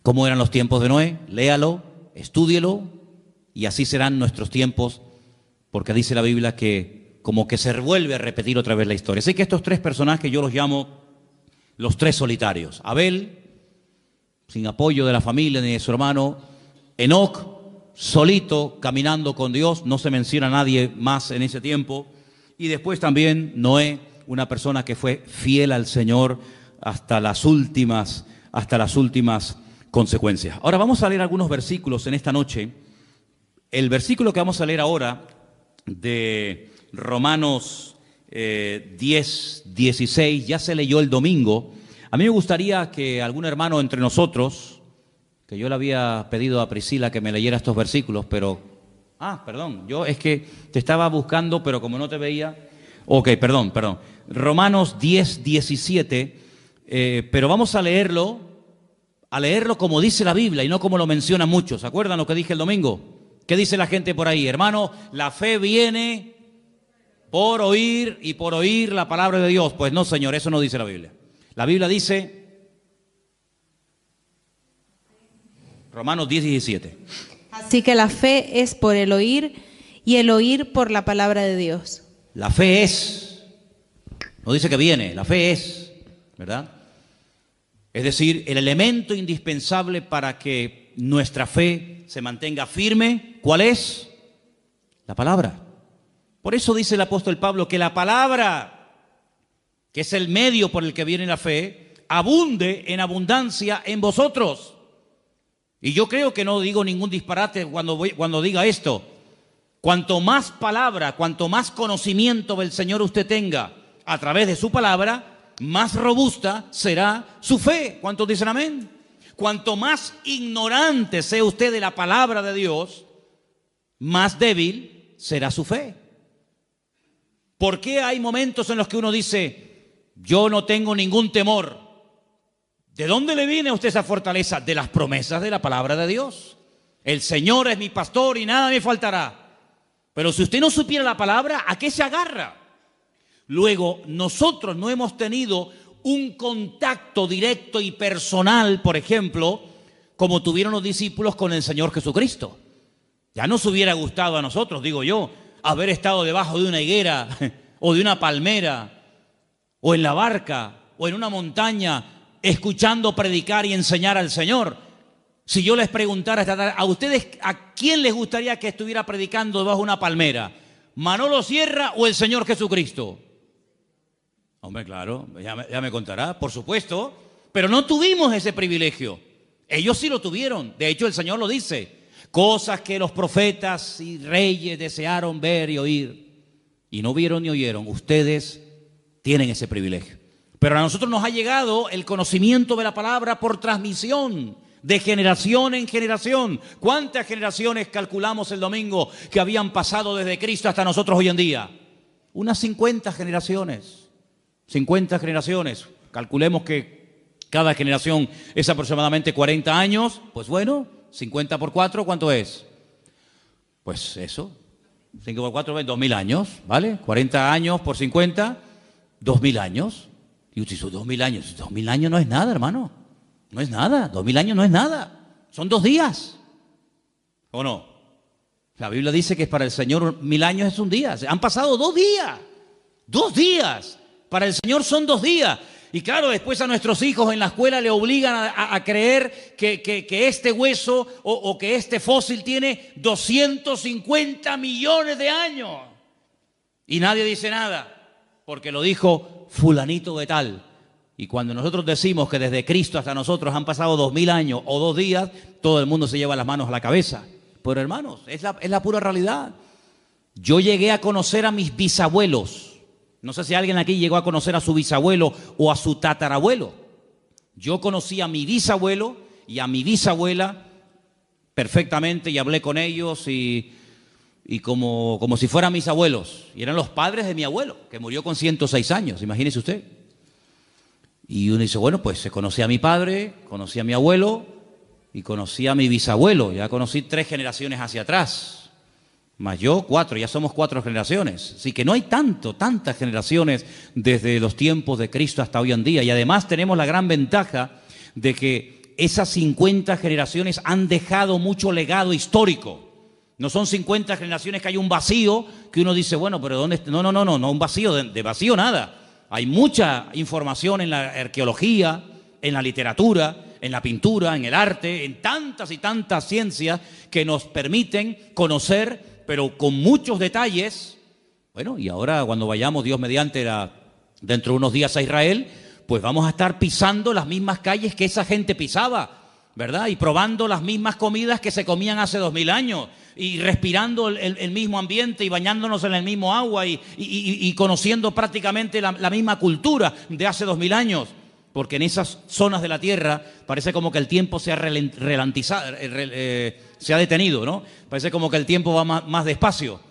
¿Cómo eran los tiempos de Noé? Léalo, estúdielo, y así serán nuestros tiempos, porque dice la Biblia que como que se vuelve a repetir otra vez la historia. Así que estos tres personajes yo los llamo los tres solitarios. Abel, sin apoyo de la familia ni de su hermano. Enoc, solito, caminando con Dios, no se menciona a nadie más en ese tiempo. Y después también Noé, una persona que fue fiel al Señor hasta las últimas consecuencias. Ahora vamos a leer algunos versículos en esta noche. El versículo que vamos a leer ahora de Romanos 10, 16, ya se leyó el domingo. A mí me gustaría que algún hermano entre nosotros, que yo le había pedido a Priscila que me leyera estos versículos, pero... perdón, yo es que te estaba buscando, pero como no te veía... Ok, perdón. Romanos 10, 17, pero vamos a leerlo como dice la Biblia y no como lo mencionan muchos. ¿Se acuerdan lo que dije el domingo? ¿Qué dice la gente por ahí? Hermano, la fe viene por oír y por oír la palabra de Dios. Pues no, Señor, eso no dice la Biblia. La Biblia dice, Romanos 10, 17. Así que la fe es por el oír y el oír por la palabra de Dios. La fe es, no dice que viene, la fe es, ¿verdad? Es decir, el elemento indispensable para que nuestra fe se mantenga firme, ¿cuál es? La palabra. Por eso dice el apóstol Pablo que la palabra, que es el medio por el que viene la fe, abunde en abundancia en vosotros. Y yo creo que no digo ningún disparate cuando diga esto. Cuanto más palabra, cuanto más conocimiento del Señor usted tenga a través de su palabra, más robusta será su fe. ¿Cuántos dicen amén? Cuanto más ignorante sea usted de la palabra de Dios, más débil será su fe. ¿Por qué hay momentos en los que uno dice, yo no tengo ningún temor? ¿De dónde le viene a usted esa fortaleza? De las promesas de la palabra de Dios. El Señor es mi pastor y nada me faltará. Pero si usted no supiera la palabra, ¿a qué se agarra? Luego, nosotros no hemos tenido un contacto directo y personal, por ejemplo, como tuvieron los discípulos con el Señor Jesucristo. Ya nos hubiera gustado a nosotros, digo yo, haber estado debajo de una higuera o de una palmera o en la barca o en una montaña escuchando predicar y enseñar al Señor. Si yo les preguntara esta tarde, ¿a ustedes a quién les gustaría que estuviera predicando debajo de una palmera? ¿Manolo Sierra o el Señor Jesucristo? Hombre, claro, ya me contará, por supuesto, pero no tuvimos ese privilegio. Ellos sí lo tuvieron, de hecho el Señor lo dice, cosas que los profetas y reyes desearon ver y oír, y no vieron ni oyeron. Ustedes tienen ese privilegio. Pero a nosotros nos ha llegado el conocimiento de la palabra por transmisión, de generación en generación. ¿Cuántas generaciones calculamos el domingo que habían pasado desde Cristo hasta nosotros hoy en día? Unas 50 generaciones. 50 generaciones, calculemos que cada generación es aproximadamente 40 años, pues bueno, 50 por 4, ¿cuánto es? Pues eso, 5 por 4, 2000 años, ¿vale? 40 años por 50, 2000 años. Y usted dice, 2000 años, 2000 años no es nada, hermano, no es nada, 2000 años no es nada, son 2 días, ¿o no? La Biblia dice que para el Señor 1000 años es un día, han pasado 2 días, 2 días. Para el Señor son 2 días. Y claro, después a nuestros hijos en la escuela le obligan a creer que este hueso o que este fósil tiene 250 millones de años. Y nadie dice nada, porque lo dijo fulanito de tal. Y cuando nosotros decimos que desde Cristo hasta nosotros han pasado 2000 años o 2 días, todo el mundo se lleva las manos a la cabeza. Pero hermanos, es la pura realidad. Yo llegué a conocer a mis bisabuelos. No sé si alguien aquí llegó a conocer a su bisabuelo o a su tatarabuelo. Yo conocí a mi bisabuelo y a mi bisabuela perfectamente y hablé con ellos y como si fueran mis abuelos. Y eran los padres de mi abuelo, que murió con 106 años, imagínese usted. Y uno dice, bueno, pues conocí a mi padre, conocí a mi abuelo y conocí a mi bisabuelo. Ya conocí 3 generaciones hacia atrás. Más yo, 4, ya somos 4 generaciones. Así que no hay tantas generaciones desde los tiempos de Cristo hasta hoy en día. Y además tenemos la gran ventaja de que esas 50 generaciones han dejado mucho legado histórico. No son 50 generaciones que hay un vacío que uno dice, bueno, pero ¿dónde está? No, un vacío, de vacío nada. Hay mucha información en la arqueología, en la literatura, en la pintura, en el arte, en tantas y tantas ciencias que nos permiten conocer, pero con muchos detalles. Bueno, y ahora cuando vayamos, Dios mediante, dentro de unos días a Israel, pues vamos a estar pisando las mismas calles que esa gente pisaba, ¿verdad? Y probando las mismas comidas que se comían hace 2000 años, y respirando el mismo ambiente y bañándonos en el mismo agua y conociendo prácticamente la misma cultura de hace 2000 años. Porque en esas zonas de la tierra parece como que el tiempo se ha detenido, ¿no? Parece como que el tiempo va más despacio.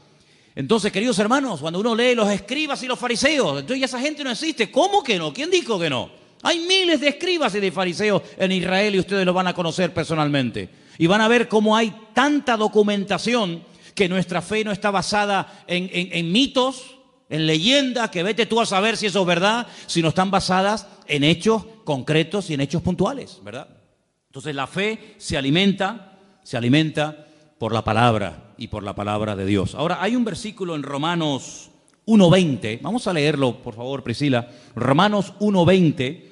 Entonces, queridos hermanos, cuando uno lee los escribas y los fariseos, entonces ya esa gente no existe. ¿Cómo que no? ¿Quién dijo que no? Hay miles de escribas y de fariseos en Israel y ustedes lo van a conocer personalmente. Y van a ver cómo hay tanta documentación que nuestra fe no está basada en mitos, en leyendas, que vete tú a saber si eso es verdad, sino están basadas en hechos concretos y en hechos puntuales, ¿verdad? Entonces la fe se alimenta por la palabra y por la palabra de Dios. Ahora, hay un versículo en Romanos 1:20, vamos a leerlo, por favor, Priscila, Romanos 1:20,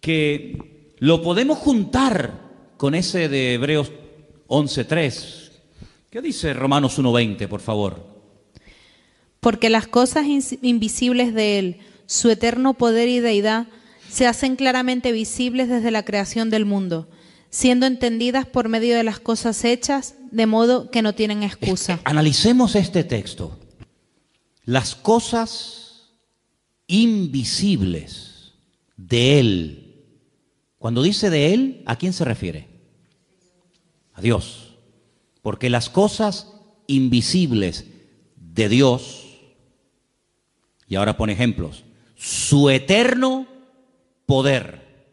que lo podemos juntar con ese de Hebreos 11:3. ¿Qué dice Romanos 1:20, por favor? Porque las cosas invisibles de Él, su eterno poder y deidad, se hacen claramente visibles desde la creación del mundo, siendo entendidas por medio de las cosas hechas, de modo que no tienen excusa. Analicemos este texto. Las cosas invisibles de Él. Cuando dice de Él, ¿a quién se refiere? A Dios. Porque las cosas invisibles de Dios, y ahora pone ejemplos, su eterno poder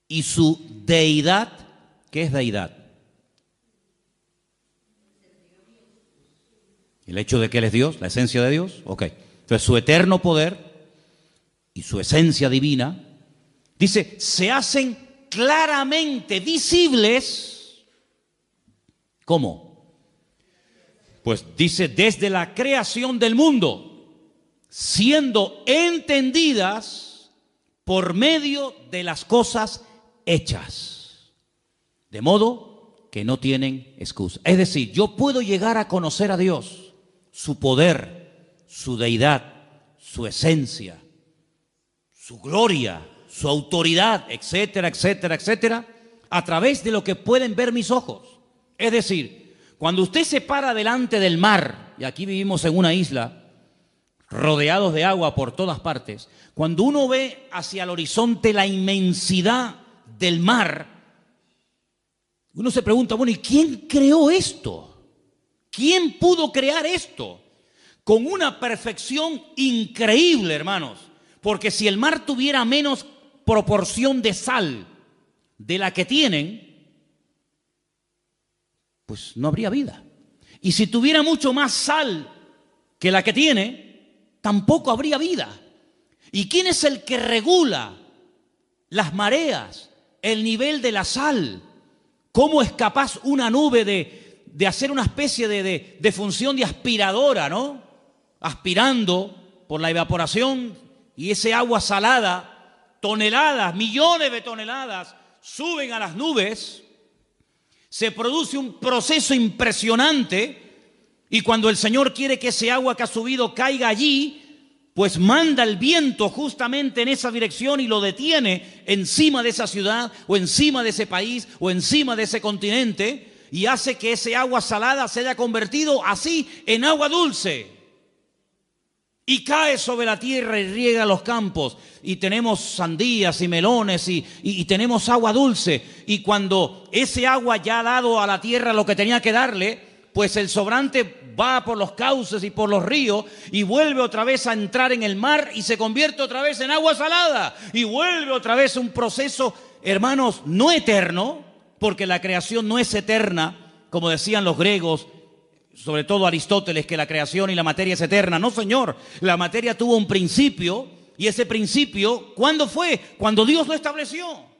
y su deidad. ¿Qué es deidad? El hecho de que Él es Dios, la esencia de Dios. Ok. Entonces su eterno poder y su esencia divina, dice, se hacen claramente visibles. ¿Cómo? Pues dice, desde la creación del mundo, siendo entendidas por medio de las cosas hechas, de modo que no tienen excusa. Es decir, yo puedo llegar a conocer a Dios, su poder, su deidad, su esencia, su gloria, su autoridad, etcétera, etcétera, etcétera, a través de lo que pueden ver mis ojos. Es decir, cuando usted se para delante del mar, y aquí vivimos en una isla, rodeados de agua por todas partes, cuando uno ve hacia el horizonte la inmensidad del mar, uno se pregunta, bueno, ¿y quién creó esto? ¿Quién pudo crear esto? Con una perfección increíble, hermanos, porque si el mar tuviera menos proporción de sal de la que tienen, pues no habría vida. Y si tuviera mucho más sal que la que tiene, tampoco habría vida. ¿Y quién es el que regula las mareas, el nivel de la sal? ¿Cómo es capaz una nube de hacer una especie de función de aspiradora, ¿no? Aspirando por la evaporación y ese agua salada, toneladas, millones de toneladas, suben a las nubes, se produce un proceso impresionante. Y cuando el Señor quiere que ese agua que ha subido caiga allí, pues manda el viento justamente en esa dirección y lo detiene encima de esa ciudad o encima de ese país o encima de ese continente y hace que ese agua salada se haya convertido así en agua dulce. Y cae sobre la tierra y riega los campos y tenemos sandías y melones y tenemos agua dulce. Y cuando ese agua ya ha dado a la tierra lo que tenía que darle, pues el sobrante va por los cauces y por los ríos y vuelve otra vez a entrar en el mar y se convierte otra vez en agua salada y vuelve otra vez un proceso, hermanos, no eterno, porque la creación no es eterna, como decían los griegos, sobre todo Aristóteles, que la creación y la materia es eterna. No, señor, la materia tuvo un principio y ese principio, ¿cuándo fue? Cuando Dios lo estableció.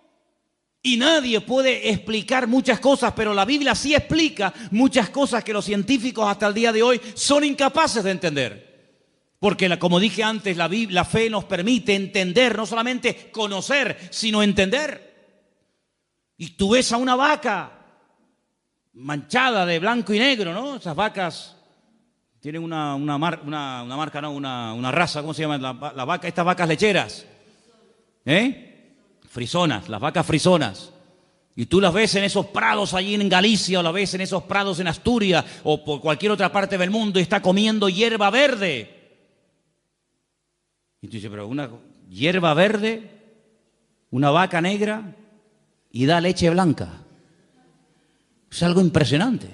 Y nadie puede explicar muchas cosas, pero la Biblia sí explica muchas cosas que los científicos hasta el día de hoy son incapaces de entender. Porque, como dije antes, la fe nos permite entender, no solamente conocer, sino entender. Y tú ves a una vaca manchada de blanco y negro, ¿no? Esas vacas tienen una raza, ¿cómo se llama? La vaca, estas vacas lecheras. Frisonas, las vacas frisonas. Y tú las ves en esos prados allí en Galicia, o las ves en esos prados en Asturias, o por cualquier otra parte del mundo, y está comiendo hierba verde. Y tú dices, pero una hierba verde, una vaca negra, y da leche blanca. Es algo impresionante.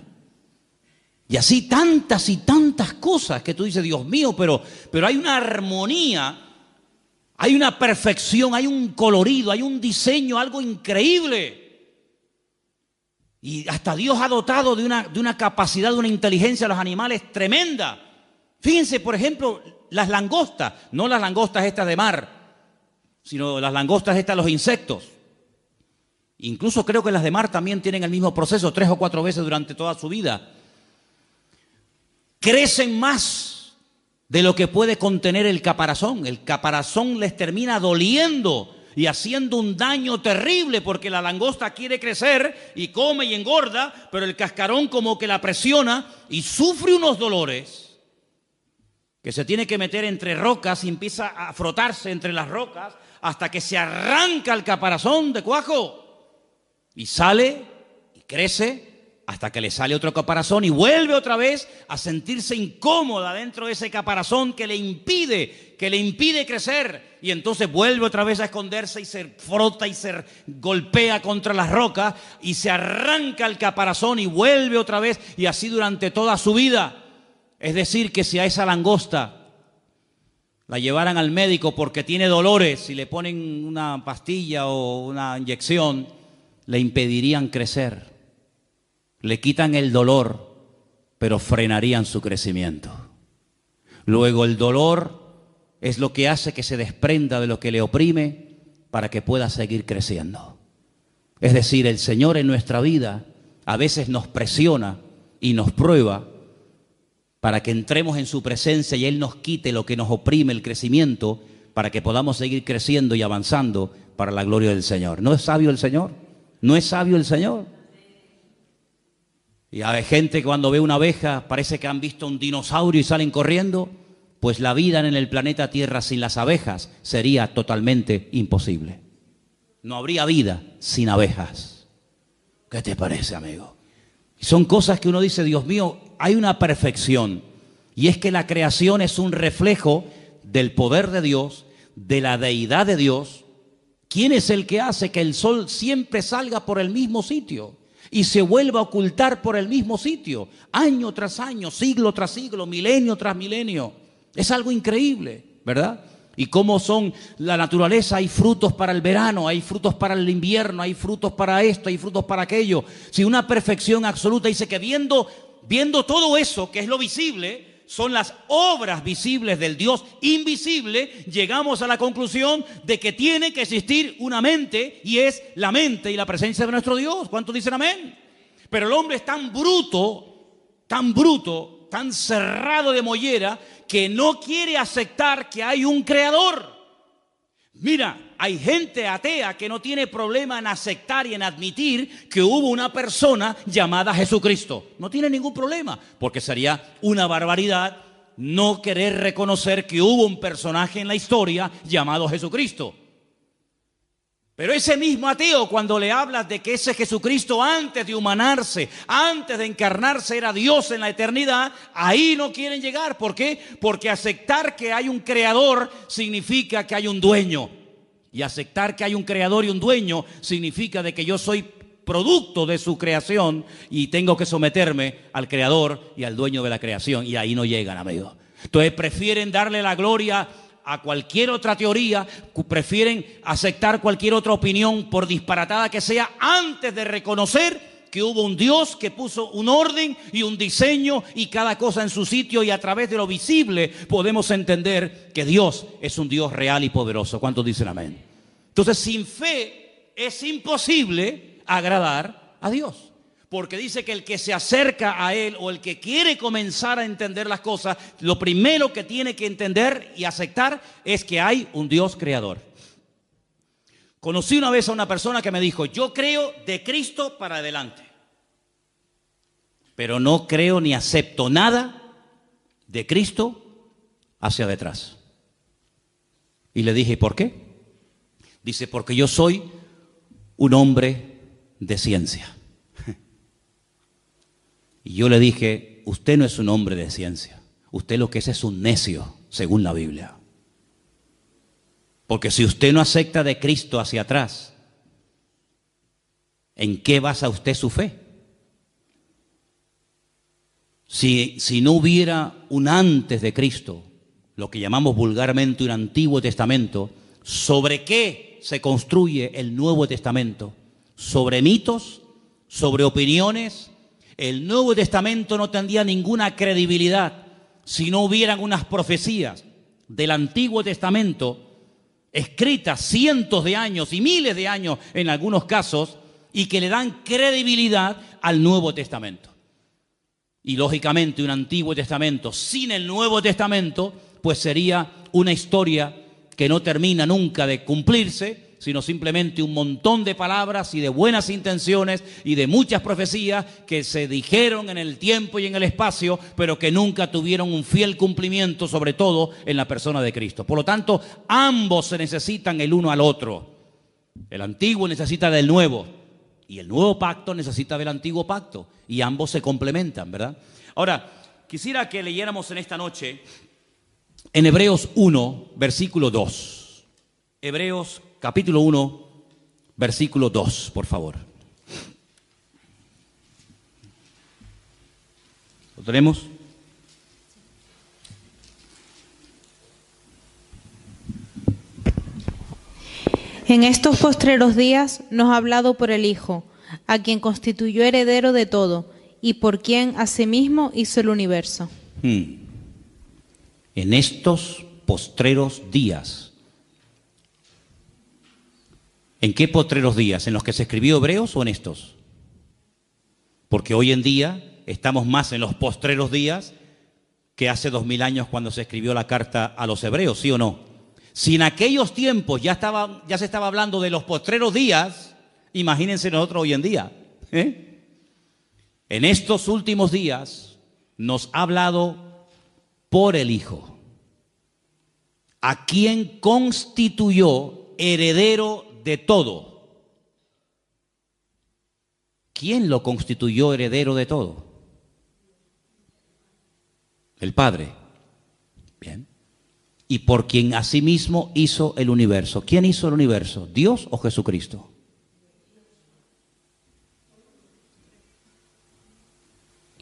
Y así tantas y tantas cosas que tú dices, Dios mío, pero hay una armonía, hay una perfección, hay un colorido, hay un diseño, algo increíble. Y hasta Dios ha dotado de una capacidad, de una inteligencia a los animales tremenda. Fíjense, por ejemplo, las langostas, no las langostas estas de mar, sino las langostas estas, los insectos. Incluso creo que las de mar también tienen el mismo proceso 3 o 4 veces durante toda su vida. Crecen más de lo que puede contener el caparazón. El caparazón les termina doliendo y haciendo un daño terrible porque la langosta quiere crecer y come y engorda, pero el cascarón como que la presiona y sufre unos dolores que se tiene que meter entre rocas y empieza a frotarse entre las rocas hasta que se arranca el caparazón de cuajo. Y sale y crece hasta que le sale otro caparazón y vuelve otra vez a sentirse incómoda dentro de ese caparazón que le impide crecer. Y entonces vuelve otra vez a esconderse y se frota y se golpea contra las rocas y se arranca el caparazón y vuelve otra vez y así durante toda su vida. Es decir, que si a esa langosta la llevaran al médico porque tiene dolores y le ponen una pastilla o una inyección, le impedirían crecer, le quitan el dolor, pero frenarían su crecimiento. Luego el dolor es lo que hace que se desprenda de lo que le oprime para que pueda seguir creciendo. Es decir, el Señor en nuestra vida a veces nos presiona y nos prueba para que entremos en su presencia y Él nos quite lo que nos oprime el crecimiento para que podamos seguir creciendo y avanzando para la gloria del Señor. ¿No es sabio el Señor? ¿No es sabio el Señor? Y hay gente que cuando ve una abeja parece que han visto un dinosaurio y salen corriendo. Pues la vida en el planeta Tierra sin las abejas sería totalmente imposible. No habría vida sin abejas. ¿Qué te parece, amigo? Son cosas que uno dice, Dios mío, hay una perfección. Y es que la creación es un reflejo del poder de Dios, de la deidad de Dios. ¿Quién es el que hace que el sol siempre salga por el mismo sitio y se vuelva a ocultar por el mismo sitio, año tras año, siglo tras siglo, milenio tras milenio? Es algo increíble, ¿verdad? Y cómo son la naturaleza, hay frutos para el verano, hay frutos para el invierno, hay frutos para esto, hay frutos para aquello. Si una perfección absoluta, dice que viendo todo eso, que es lo visible, son las obras visibles del Dios invisible, llegamos a la conclusión de que tiene que existir una mente y es la mente y la presencia de nuestro Dios. ¿Cuántos dicen amén? Pero el hombre es tan bruto, tan cerrado de mollera que no quiere aceptar que hay un creador. Mira, hay gente atea que no tiene problema en aceptar y en admitir que hubo una persona llamada Jesucristo. No tiene ningún problema, porque sería una barbaridad no querer reconocer que hubo un personaje en la historia llamado Jesucristo. Pero ese mismo ateo, cuando le hablas de que ese Jesucristo antes de humanarse, antes de encarnarse, era Dios en la eternidad, ahí no quieren llegar. ¿Por qué? Porque aceptar que hay un creador significa que hay un dueño. Y aceptar que hay un creador y un dueño significa de que yo soy producto de su creación y tengo que someterme al Creador y al dueño de la creación. Y ahí no llegan, amigos. Entonces prefieren darle la gloria a cualquier otra teoría, prefieren aceptar cualquier otra opinión, por disparatada que sea, antes de reconocer que hubo un Dios que puso un orden y un diseño y cada cosa en su sitio, y a través de lo visible podemos entender que Dios es un Dios real y poderoso. ¿Cuántos dicen amén? Entonces, sin fe es imposible agradar a Dios, porque dice que el que se acerca a Él o el que quiere comenzar a entender las cosas, lo primero que tiene que entender y aceptar es que hay un Dios creador. Conocí una vez a una persona que me dijo: yo creo de Cristo para adelante, pero no creo ni acepto nada de Cristo hacia detrás. Y le dije: ¿por qué? Dice: porque yo soy un hombre de ciencia. Y yo le dije: usted no es un hombre de ciencia, usted lo que es un necio, según la Biblia. Porque si usted no acepta de Cristo hacia atrás, ¿en qué basa usted su fe? Si no hubiera un antes de Cristo, lo que llamamos vulgarmente un Antiguo Testamento, ¿sobre qué se construye el Nuevo Testamento? ¿Sobre mitos? ¿Sobre opiniones? El Nuevo Testamento no tendría ninguna credibilidad si no hubieran unas profecías del Antiguo Testamento escritas cientos de años y miles de años en algunos casos, y que le dan credibilidad al Nuevo Testamento. Y lógicamente un Antiguo Testamento sin el Nuevo Testamento pues sería una historia que no termina nunca de cumplirse, sino simplemente un montón de palabras y de buenas intenciones y de muchas profecías que se dijeron en el tiempo y en el espacio, pero que nunca tuvieron un fiel cumplimiento, sobre todo en la persona de Cristo. Por lo tanto, ambos se necesitan el uno al otro. El antiguo necesita del nuevo y el nuevo pacto necesita del antiguo pacto, y ambos se complementan, ¿verdad? Ahora, quisiera que leyéramos en esta noche en Hebreos 1, versículo 2. Hebreos capítulo 1, versículo 2, por favor. ¿Lo tenemos? En estos postreros días nos ha hablado por el Hijo, a quien constituyó heredero de todo, y por quien asimismo hizo el universo. En estos postreros días. ¿En qué postreros días? ¿En los que se escribió Hebreos o en estos? Porque hoy en día estamos más en los postreros días que hace 2000 años cuando se escribió la carta a los hebreos, ¿sí o no? Si en aquellos tiempos ya se estaba hablando de los postreros días, imagínense nosotros hoy en día. En estos últimos días nos ha hablado por el Hijo, a quien constituyó heredero de todo. ¿Quién lo constituyó heredero de todo? El Padre. Bien. Y por quien asimismo hizo el universo. ¿Quién hizo el universo? ¿Dios o Jesucristo?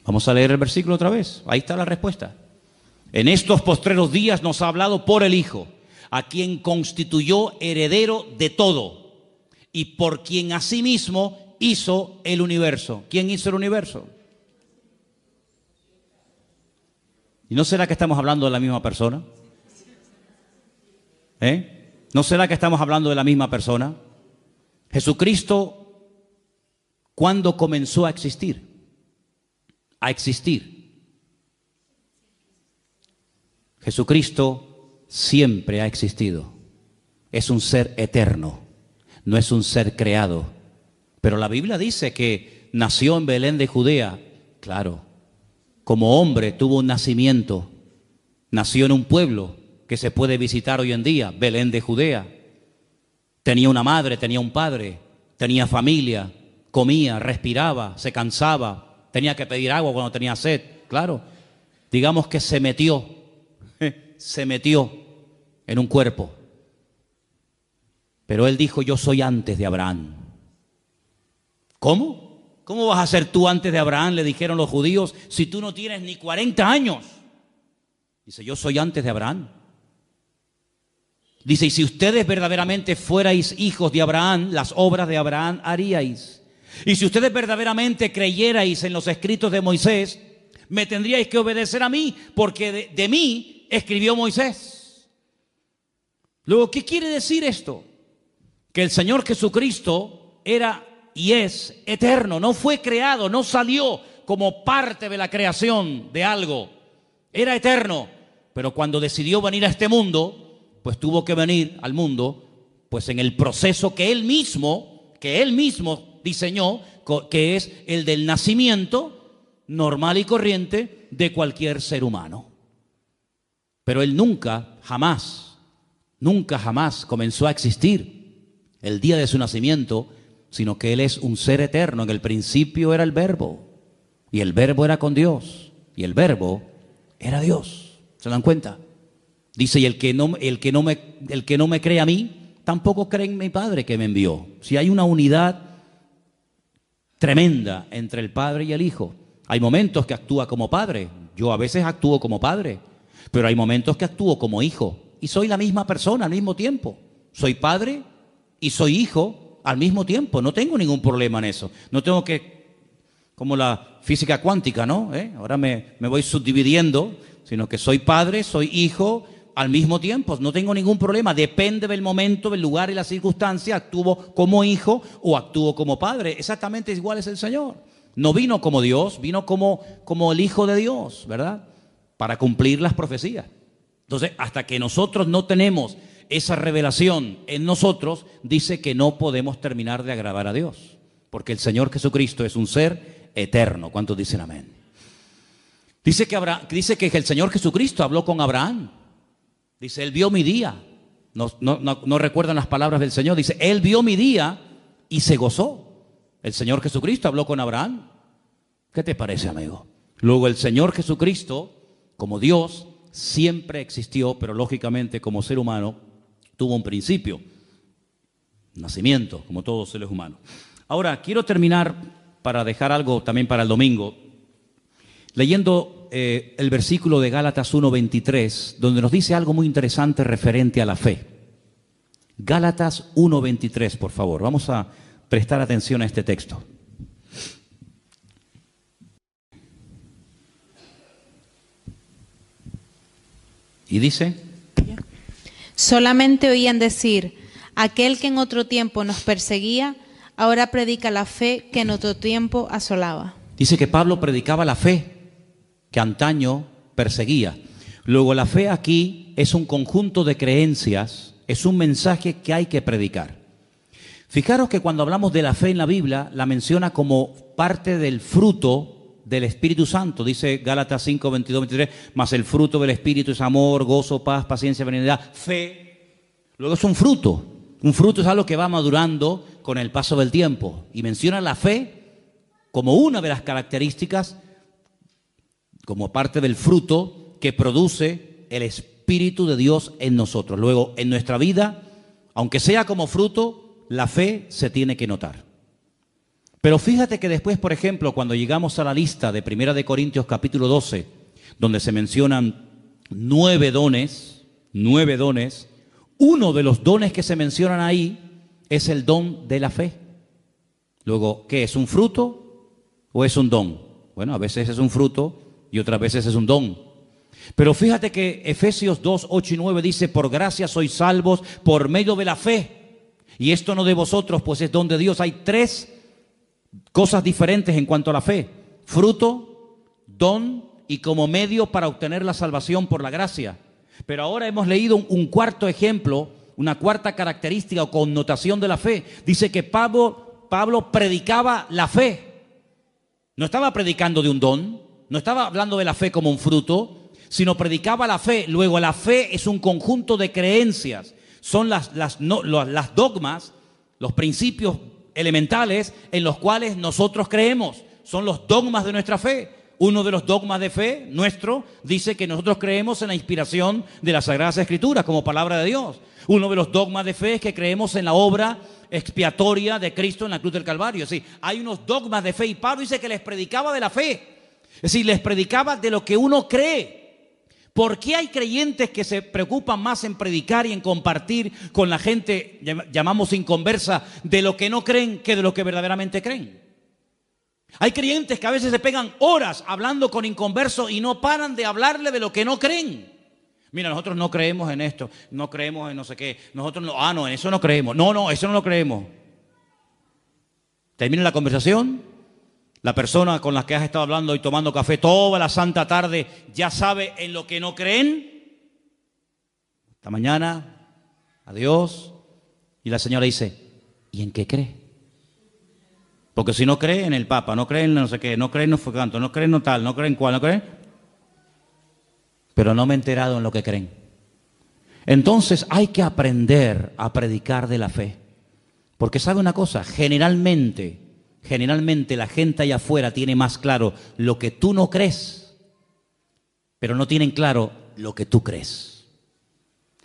Vamos a leer el versículo otra vez. Ahí está la respuesta. En estos postreros días nos ha hablado por el Hijo, a quien constituyó heredero de todo y por quien asimismo hizo el universo. ¿Quién hizo el universo? ¿Y no será que estamos hablando de la misma persona? ¿No será que estamos hablando de la misma persona? Jesucristo, ¿cuándo comenzó a existir? A existir. Jesucristo siempre ha existido. Es un ser eterno, no es un ser creado. Pero la Biblia dice que nació en Belén de Judea. Claro, como hombre tuvo un nacimiento. Nació en un pueblo que se puede visitar hoy en día, Belén de Judea. Tenía una madre, tenía un padre, tenía familia, comía, respiraba, se cansaba, tenía que pedir agua cuando tenía sed. Claro, digamos que se metió en un cuerpo. Pero él dijo: yo soy antes de Abraham. ¿Cómo? ¿Cómo vas a ser tú antes de Abraham? Le dijeron los judíos, si tú no tienes ni 40 años. Dice, yo soy antes de Abraham. Dice, y si ustedes verdaderamente fuerais hijos de Abraham, las obras de Abraham haríais. Y si ustedes verdaderamente creyerais en los escritos de Moisés, me tendríais que obedecer a mí, porque de mí escribió Moisés. Luego, ¿qué quiere decir esto? Que el Señor Jesucristo era y es eterno, no fue creado, no salió como parte de la creación de algo. Era eterno, pero cuando decidió venir a este mundo, pues tuvo que venir al mundo, pues en el proceso que Él mismo diseñó, que es el del nacimiento normal y corriente de cualquier ser humano. Pero Él nunca, jamás comenzó a existir el día de su nacimiento, sino que Él es un ser eterno. En el principio era el Verbo, y el Verbo era con Dios, y el Verbo era Dios. ¿Se dan cuenta? Dice, y el que no me cree a mí, tampoco cree en mi Padre que me envió. Si hay una unidad tremenda entre el Padre y el Hijo. Hay momentos que actúa como Padre. Yo a veces actúo como Padre, pero hay momentos que actúo como Hijo. Y soy la misma persona al mismo tiempo. Soy Padre y soy Hijo al mismo tiempo. No tengo ningún problema en eso. No tengo que, como la física cuántica, ¿no? Ahora me voy subdividiendo, sino que soy Padre, soy Hijo al mismo tiempo. No tengo ningún problema. Depende del momento, del lugar y la circunstancia. Actúo como hijo o actúo como padre. Exactamente igual es el Señor. No vino como Dios, vino como el Hijo de Dios, ¿verdad? Para cumplir las profecías. Entonces, hasta que nosotros no tenemos esa revelación en nosotros, dice que no podemos terminar de agradar a Dios. Porque el Señor Jesucristo es un ser eterno. ¿Cuántos dicen amén? Dice que el Señor Jesucristo habló con Abraham. Dice, Él vio mi día. No recuerdan las palabras del Señor. Dice, Él vio mi día y se gozó. El Señor Jesucristo habló con Abraham. ¿Qué te parece, amigo? Luego el Señor Jesucristo, como Dios, siempre existió, pero lógicamente como ser humano tuvo un principio, nacimiento, como todos los seres humanos. Ahora, quiero terminar para dejar algo también para el domingo, leyendo el versículo de Gálatas 1:23, donde nos dice algo muy interesante referente a la fe. Gálatas 1:23, por favor. Vamos a prestar atención a este texto. Y dice: solamente oían decir, aquel que en otro tiempo nos perseguía, ahora predica la fe que en otro tiempo asolaba. Dice que Pablo predicaba la fe que antaño perseguía. Luego la fe aquí es un conjunto de creencias, es un mensaje que hay que predicar. Fijaros que cuando hablamos de la fe en la Biblia, la menciona como parte del fruto del Espíritu Santo. Dice Gálatas 5, 22, 23, mas el fruto del Espíritu es amor, gozo, paz, paciencia, benignidad, fe. Luego es un fruto. Un fruto es algo que va madurando con el paso del tiempo. Y menciona la fe como una de las características, como parte del fruto que produce el Espíritu de Dios en nosotros. Luego, en nuestra vida, aunque sea como fruto, la fe se tiene que notar. Pero fíjate que después, por ejemplo, cuando llegamos a la lista de 1 Corintios capítulo 12, donde se mencionan 9 dones, uno de los dones que se mencionan ahí es el don de la fe. Luego, ¿qué es? ¿Un fruto o es un don? Bueno, a veces es un fruto y otras veces es un don. Pero fíjate que Efesios 2, 8 y 9 dice, por gracia sois salvos por medio de la fe. Y esto no de vosotros, pues es don de Dios. Hay 3 cosas diferentes en cuanto a la fe: fruto, don y como medio para obtener la salvación por la gracia. Pero ahora hemos leído un cuarto ejemplo, una cuarta característica o connotación de la fe. Dice que Pablo predicaba la fe. No estaba predicando de un don, no estaba hablando de la fe como un fruto, sino predicaba la fe. Luego la fe es un conjunto de creencias. Son las dogmas, los principios elementales en los cuales nosotros creemos. Son los dogmas de nuestra fe. Uno de los dogmas de fe nuestro dice que nosotros creemos en la inspiración de las Sagradas Escrituras como palabra de Dios. Uno de los dogmas de fe es que creemos en la obra expiatoria de Cristo en la cruz del Calvario. Es decir, hay unos dogmas de fe y Pablo dice que les predicaba de la fe. Es decir, les predicaba de lo que uno cree. ¿Por qué hay creyentes que se preocupan más en predicar y en compartir con la gente, llamamos inconversa, de lo que no creen que de lo que verdaderamente creen? Hay creyentes que a veces se pegan horas hablando con inconversos y no paran de hablarle de lo que no creen. Mira, nosotros no creemos en esto, no creemos en no sé qué, nosotros no, no, en eso no creemos, no, eso no lo creemos. Termina la conversación, la persona con la que has estado hablando y tomando café toda la santa tarde ya sabe en lo que no creen. Hasta mañana, adiós. Y la señora dice, ¿y en qué cree? Porque si no cree en el Papa, no cree en no sé qué, no cree en no fue canto, no cree en no tal, no cree en cuál, no cree. Pero no me he enterado en lo que creen. Entonces hay que aprender a predicar de la fe. Porque sabe una cosa, generalmente la gente allá afuera tiene más claro lo que tú no crees, pero no tienen claro lo que tú crees.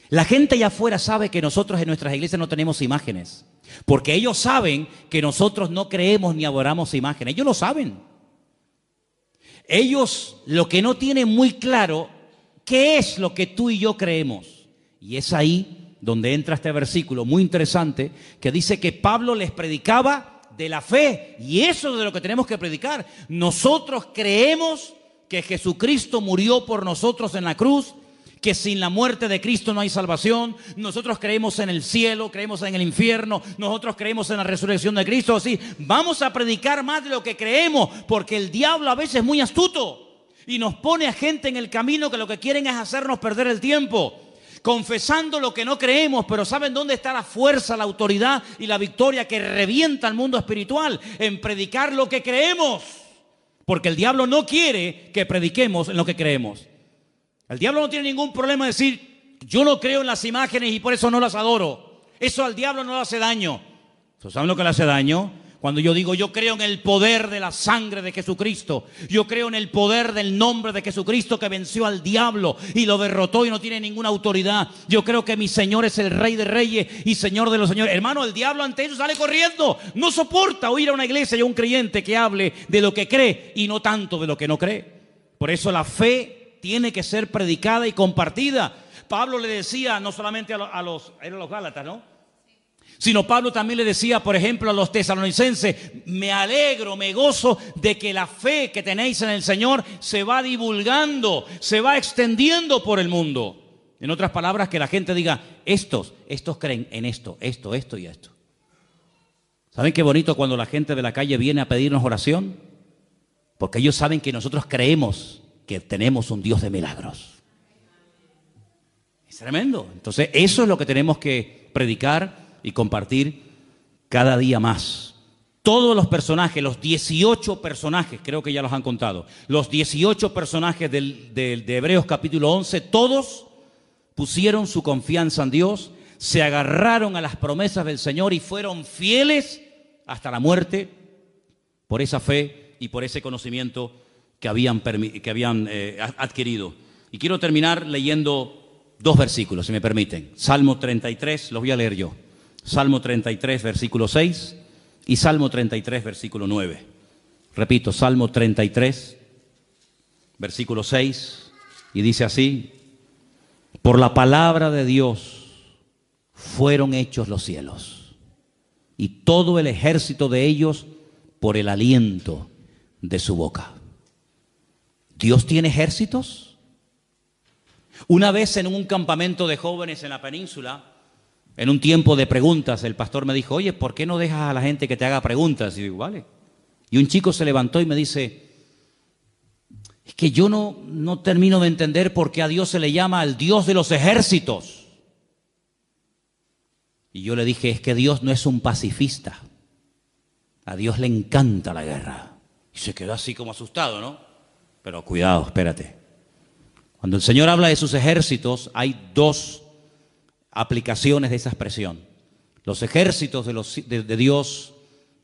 La gente allá afuera sabe que nosotros en nuestras iglesias no tenemos imágenes. Porque ellos saben que nosotros no creemos ni adoramos imágenes. Ellos lo saben. Ellos lo que no tienen muy claro, ¿qué es lo que tú y yo creemos? Y es ahí donde entra este versículo muy interesante que dice que Pablo les predicaba de la fe. Y eso es de lo que tenemos que predicar. Nosotros creemos que Jesucristo murió por nosotros en la cruz, que sin la muerte de Cristo no hay salvación. Nosotros creemos en el cielo, creemos en el infierno, nosotros creemos en la resurrección de Cristo. Así, vamos a predicar más de lo que creemos, porque el diablo a veces es muy astuto y nos pone a gente en el camino que lo que quieren es hacernos perder el tiempo, confesando lo que no creemos. Pero ¿saben dónde está la fuerza, la autoridad y la victoria que revienta el mundo espiritual? En predicar lo que creemos, porque el diablo no quiere que prediquemos en lo que creemos. El diablo no tiene ningún problema en decir, yo no creo en las imágenes y por eso no las adoro. Eso al diablo no le hace daño. ¿Saben lo que le hace daño? Cuando yo digo, yo creo en el poder de la sangre de Jesucristo. Yo creo en el poder del nombre de Jesucristo que venció al diablo y lo derrotó y no tiene ninguna autoridad. Yo creo que mi Señor es el Rey de Reyes y Señor de los Señores. Hermano, el diablo ante eso sale corriendo. No soporta oír a una iglesia y a un creyente que hable de lo que cree y no tanto de lo que no cree. Por eso la fe tiene que ser predicada y compartida. Pablo le decía no solamente a los Gálatas, ¿no? Sino Pablo también le decía, por ejemplo, a los tesalonicenses, me alegro, me gozo de que la fe que tenéis en el Señor se va divulgando, se va extendiendo por el mundo. En otras palabras, que la gente diga, estos creen en esto y esto. ¿Saben qué bonito cuando la gente de la calle viene a pedirnos oración? Porque ellos saben que nosotros creemos que tenemos un Dios de milagros. Es tremendo. Entonces, eso es lo que tenemos que predicar y compartir cada día más. Todos los personajes, los 18 personajes, creo que ya los han contado, los 18 personajes de Hebreos capítulo 11, todos pusieron su confianza en Dios, se agarraron a las promesas del Señor y fueron fieles hasta la muerte por esa fe y por ese conocimiento que habían adquirido. Y quiero terminar leyendo 2 versículos, si me permiten. Salmo 33, los voy a leer yo. Salmo 33, versículo 6 y Salmo 33, versículo 9. Repito, Salmo 33, versículo 6, y dice así: por la palabra de Dios fueron hechos los cielos, y todo el ejército de ellos por el aliento de su boca. ¿Dios tiene ejércitos? Una vez en un campamento de jóvenes en la península, en un tiempo de preguntas, el pastor me dijo, oye, ¿por qué no dejas a la gente que te haga preguntas? Y digo, vale. Y un chico se levantó y me dice, es que yo no termino de entender por qué a Dios se le llama el Dios de los ejércitos. Y yo le dije, es que Dios no es un pacifista. A Dios le encanta la guerra. Y se quedó así como asustado, ¿no? Pero cuidado, espérate. Cuando el Señor habla de sus ejércitos, hay 2 aplicaciones de esa expresión. Los ejércitos de Dios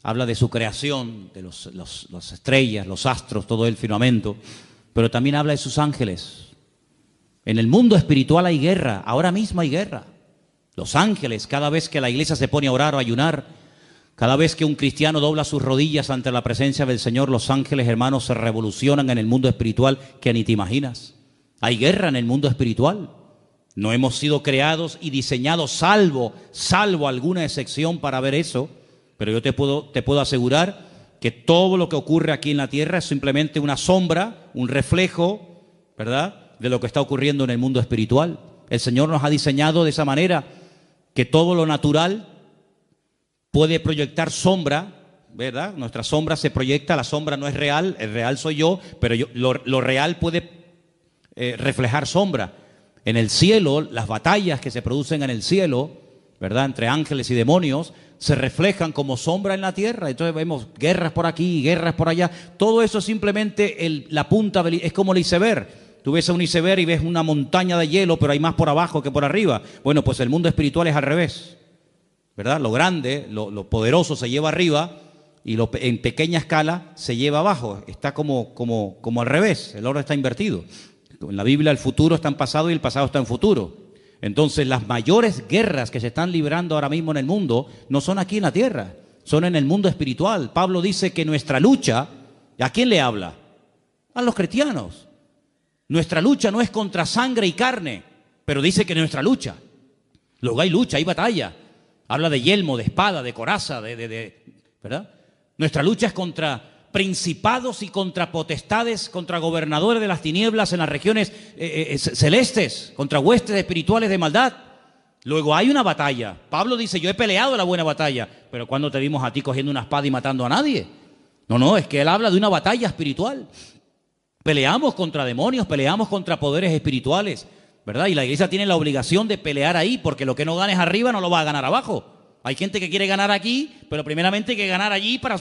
habla de su creación, de las estrellas, los astros, todo el firmamento, pero también habla de sus ángeles. En el mundo espiritual hay guerra, ahora mismo hay guerra. Los ángeles, cada vez que la iglesia se pone a orar o a ayunar, cada vez que un cristiano dobla sus rodillas ante la presencia del Señor, los ángeles, hermanos, se revolucionan en el mundo espiritual que ni te imaginas. Hay guerra en el mundo espiritual. No hemos sido creados y diseñados, salvo alguna excepción para ver eso, pero yo te puedo asegurar que todo lo que ocurre aquí en la tierra es simplemente una sombra, un reflejo, ¿verdad?, de lo que está ocurriendo en el mundo espiritual. El Señor nos ha diseñado de esa manera que todo lo natural puede proyectar sombra, ¿verdad? Nuestra sombra se proyecta, la sombra no es real, el real soy yo, pero lo real puede reflejar sombra. En el cielo, las batallas que se producen en el cielo, ¿verdad?, entre ángeles y demonios, se reflejan como sombra en la tierra. Entonces vemos guerras por aquí, guerras por allá. Todo eso es simplemente la punta, es como el iceberg. Tú ves a un iceberg y ves una montaña de hielo, pero hay más por abajo que por arriba. Bueno, pues el mundo espiritual es al revés, ¿verdad? Lo grande, lo poderoso se lleva arriba y en pequeña escala se lleva abajo. Está como al revés, el orden está invertido. En la Biblia el futuro está en pasado y el pasado está en futuro. Entonces las mayores guerras que se están librando ahora mismo en el mundo no son aquí en la tierra, son en el mundo espiritual. Pablo dice que nuestra lucha, ¿a quién le habla? A los cristianos. Nuestra lucha no es contra sangre y carne, pero dice que nuestra lucha. Luego hay lucha, hay batalla. Habla de yelmo, de espada, de coraza, ¿verdad? Nuestra lucha es contra principados y contra potestades, contra gobernadores de las tinieblas en las regiones celestes, contra huestes espirituales de maldad. Luego hay una batalla. Pablo dice, yo he peleado la buena batalla, pero ¿cuándo te vimos a ti cogiendo una espada y matando a nadie? No, es que él habla de una batalla espiritual. Peleamos contra demonios, peleamos contra poderes espirituales, ¿verdad? Y la iglesia tiene la obligación de pelear ahí, porque lo que no ganes arriba no lo va a ganar abajo. Hay gente que quiere ganar aquí, pero primeramente hay que ganar allí para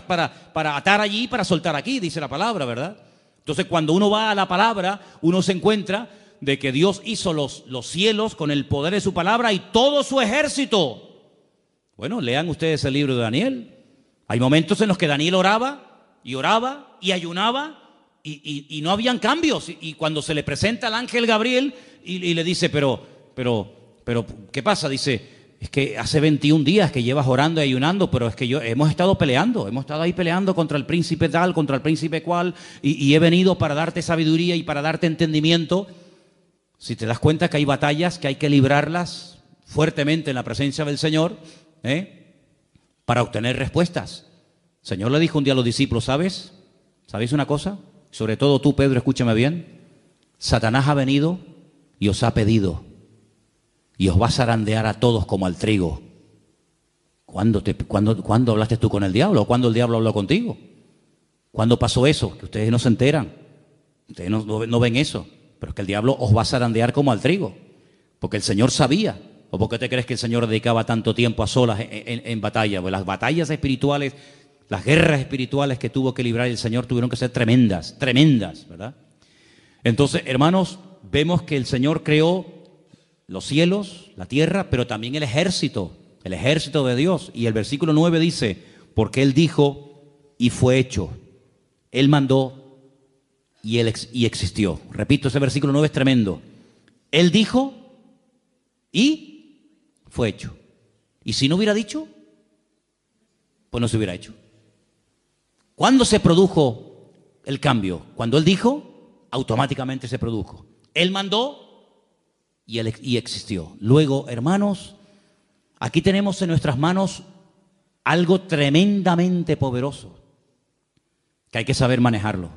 atar allí, para soltar aquí, dice la palabra, ¿verdad? Entonces, cuando uno va a la palabra, uno se encuentra de que Dios hizo los cielos con el poder de su palabra y todo su ejército. Bueno, lean ustedes el libro de Daniel. Hay momentos en los que Daniel oraba y ayunaba y no habían cambios. Y cuando se le presenta al ángel Gabriel y le dice, pero, ¿qué pasa? Dice, es que hace 21 días que llevas orando y ayunando, pero es que hemos estado ahí peleando contra el príncipe tal, contra el príncipe cual, y he venido para darte sabiduría y para darte entendimiento. Si te das cuenta que hay batallas que hay que librarlas fuertemente en la presencia del Señor, para obtener respuestas. El Señor le dijo un día a los discípulos, ¿sabéis una cosa? Sobre todo tú, Pedro, escúchame bien. Satanás ha venido y os ha pedido, y os va a zarandear a todos como al trigo. ¿Cuándo hablaste tú con el diablo? ¿O cuándo el diablo habló contigo? ¿Cuándo pasó eso? Que ustedes no se enteran. Ustedes no ven eso. Pero es que el diablo os va a zarandear como al trigo. Porque el Señor sabía. ¿O por qué te crees que el Señor dedicaba tanto tiempo a solas en batalla? Pues las batallas espirituales, las guerras espirituales que tuvo que librar el Señor tuvieron que ser tremendas, ¿verdad? Entonces, hermanos, vemos que el Señor creó los cielos, la tierra, pero también el ejército de Dios. Y el versículo 9 dice, porque Él dijo y fue hecho. Él mandó y existió. Repito, ese versículo 9 es tremendo. Él dijo y fue hecho. Y si no hubiera dicho, pues no se hubiera hecho. ¿Cuándo se produjo el cambio? Cuando Él dijo, automáticamente se produjo. Él mandó y existió. Luego, hermanos, aquí tenemos en nuestras manos algo tremendamente poderoso que hay que saber manejarlo.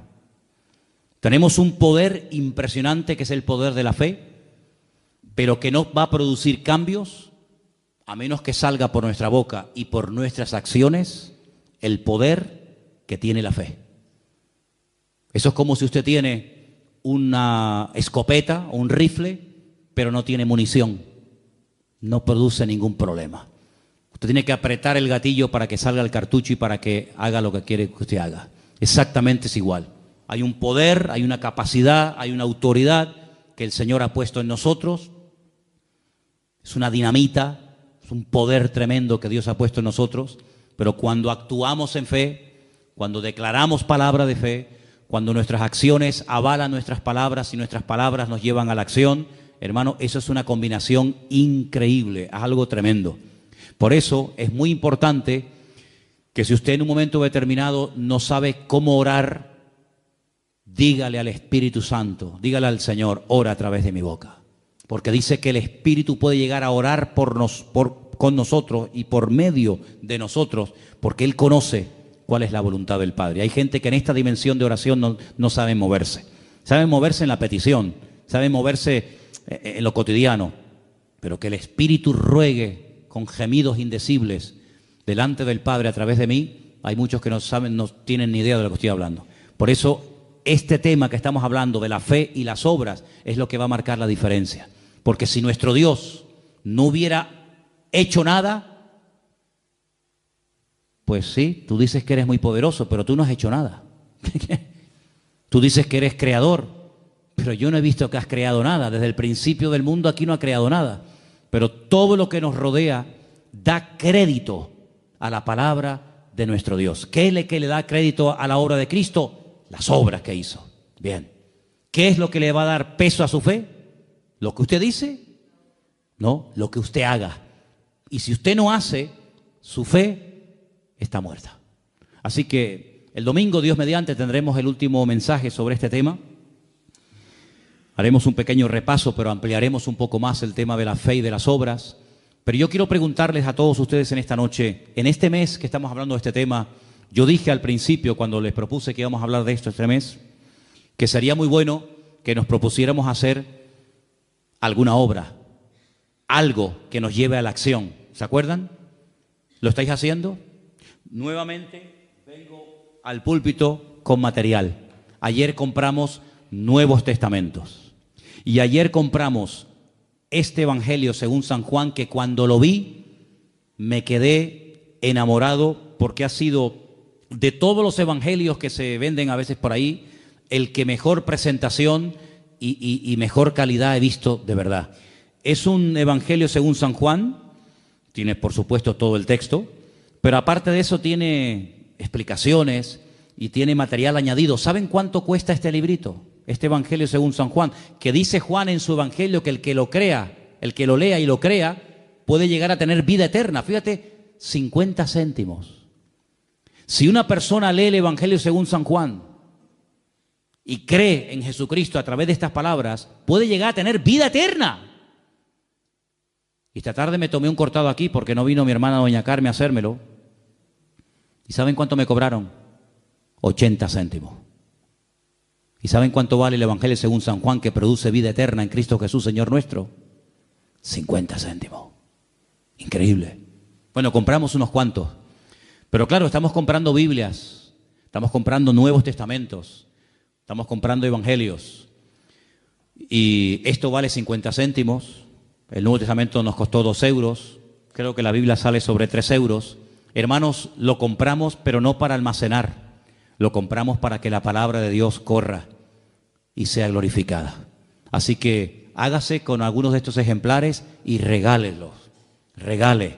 Tenemos un poder impresionante que es el poder de la fe, pero que no va a producir cambios a menos que salga por nuestra boca y por nuestras acciones el poder que tiene la fe. Eso es como si usted tiene una escopeta o un rifle, pero no tiene munición, no produce ningún problema. Usted tiene que apretar el gatillo para que salga el cartucho y para que haga lo que quiere que usted haga. Exactamente es igual. Hay un poder, hay una capacidad, hay una autoridad que el Señor ha puesto en nosotros. Es una dinamita, es un poder tremendo que Dios ha puesto en nosotros Pero cuando actuamos en fe, cuando declaramos palabra de fe, cuando nuestras acciones avalan nuestras palabras y nuestras palabras nos llevan a la acción, hermano, eso es una combinación increíble, es algo tremendo. Por eso es muy importante que si usted en un momento determinado no sabe cómo orar, dígale al Espíritu Santo, dígale al Señor, ora a través de mi boca. Porque dice que el Espíritu puede llegar a orar con nosotros y por medio de nosotros, porque Él conoce cuál es la voluntad del Padre. Hay gente que en esta dimensión de oración no sabe moverse. Saben moverse en la petición, saben moverse en lo cotidiano, pero que el Espíritu ruegue con gemidos indecibles delante del Padre a través de mí, hay muchos que no saben, no tienen ni idea de lo que estoy hablando. Por eso, este tema que estamos hablando de la fe y las obras es lo que va a marcar la diferencia. Porque si nuestro Dios no hubiera hecho nada, pues sí, tú dices que eres muy poderoso, pero tú no has hecho nada. Tú dices que eres creador, pero yo no he visto que has creado nada. Desde el principio del mundo aquí no ha creado nada. Pero todo lo que nos rodea da crédito a la palabra de nuestro Dios. ¿Qué es lo que le da crédito a la obra de Cristo? Las obras que hizo. Bien. ¿Qué es lo que le va a dar peso a su fe? ¿Lo que usted dice? No, lo que usted haga. Y si usted no hace, su fe está muerta. Así que el domingo, Dios mediante, tendremos el último mensaje sobre este tema. Haremos un pequeño repaso, pero ampliaremos un poco más el tema de la fe y de las obras. Pero yo quiero preguntarles a todos ustedes en esta noche, en este mes que estamos hablando de este tema, yo dije al principio, cuando les propuse que íbamos a hablar de esto este mes, que sería muy bueno que nos propusiéramos hacer alguna obra, algo que nos lleve a la acción. ¿Se acuerdan? ¿Lo estáis haciendo? Nuevamente vengo al púlpito con material. Ayer compramos Nuevos Testamentos. Y ayer compramos este Evangelio según San Juan, que cuando lo vi me quedé enamorado, porque ha sido de todos los evangelios que se venden a veces por ahí, el que mejor presentación y mejor calidad he visto de verdad. Es un Evangelio según San Juan, tiene por supuesto todo el texto, pero aparte de eso tiene explicaciones y tiene material añadido. ¿Saben cuánto cuesta este librito? Este Evangelio según San Juan, que dice Juan en su Evangelio que el que lo crea, el que lo lea y lo crea, puede llegar a tener vida eterna. Fíjate, 50 céntimos. Si una persona lee el Evangelio según San Juan y cree en Jesucristo a través de estas palabras, puede llegar a tener vida eterna. Y esta tarde me tomé un cortado aquí porque no vino mi hermana doña Carmen a hacérmelo. ¿Y saben cuánto me cobraron? 80 céntimos. ¿Y saben cuánto vale el Evangelio según San Juan, que produce vida eterna en Cristo Jesús, Señor nuestro? 50 céntimos. Increíble. Bueno, compramos unos cuantos. Pero claro, estamos comprando Biblias, estamos comprando Nuevos Testamentos, estamos comprando Evangelios. Y esto vale 50 céntimos. El Nuevo Testamento nos costó 2 euros. Creo que la Biblia sale sobre 3 euros. Hermanos, lo compramos, pero no para almacenar. Lo compramos para que la palabra de Dios corra y sea glorificada. Así que hágase con algunos de estos ejemplares y regálelos. Regale.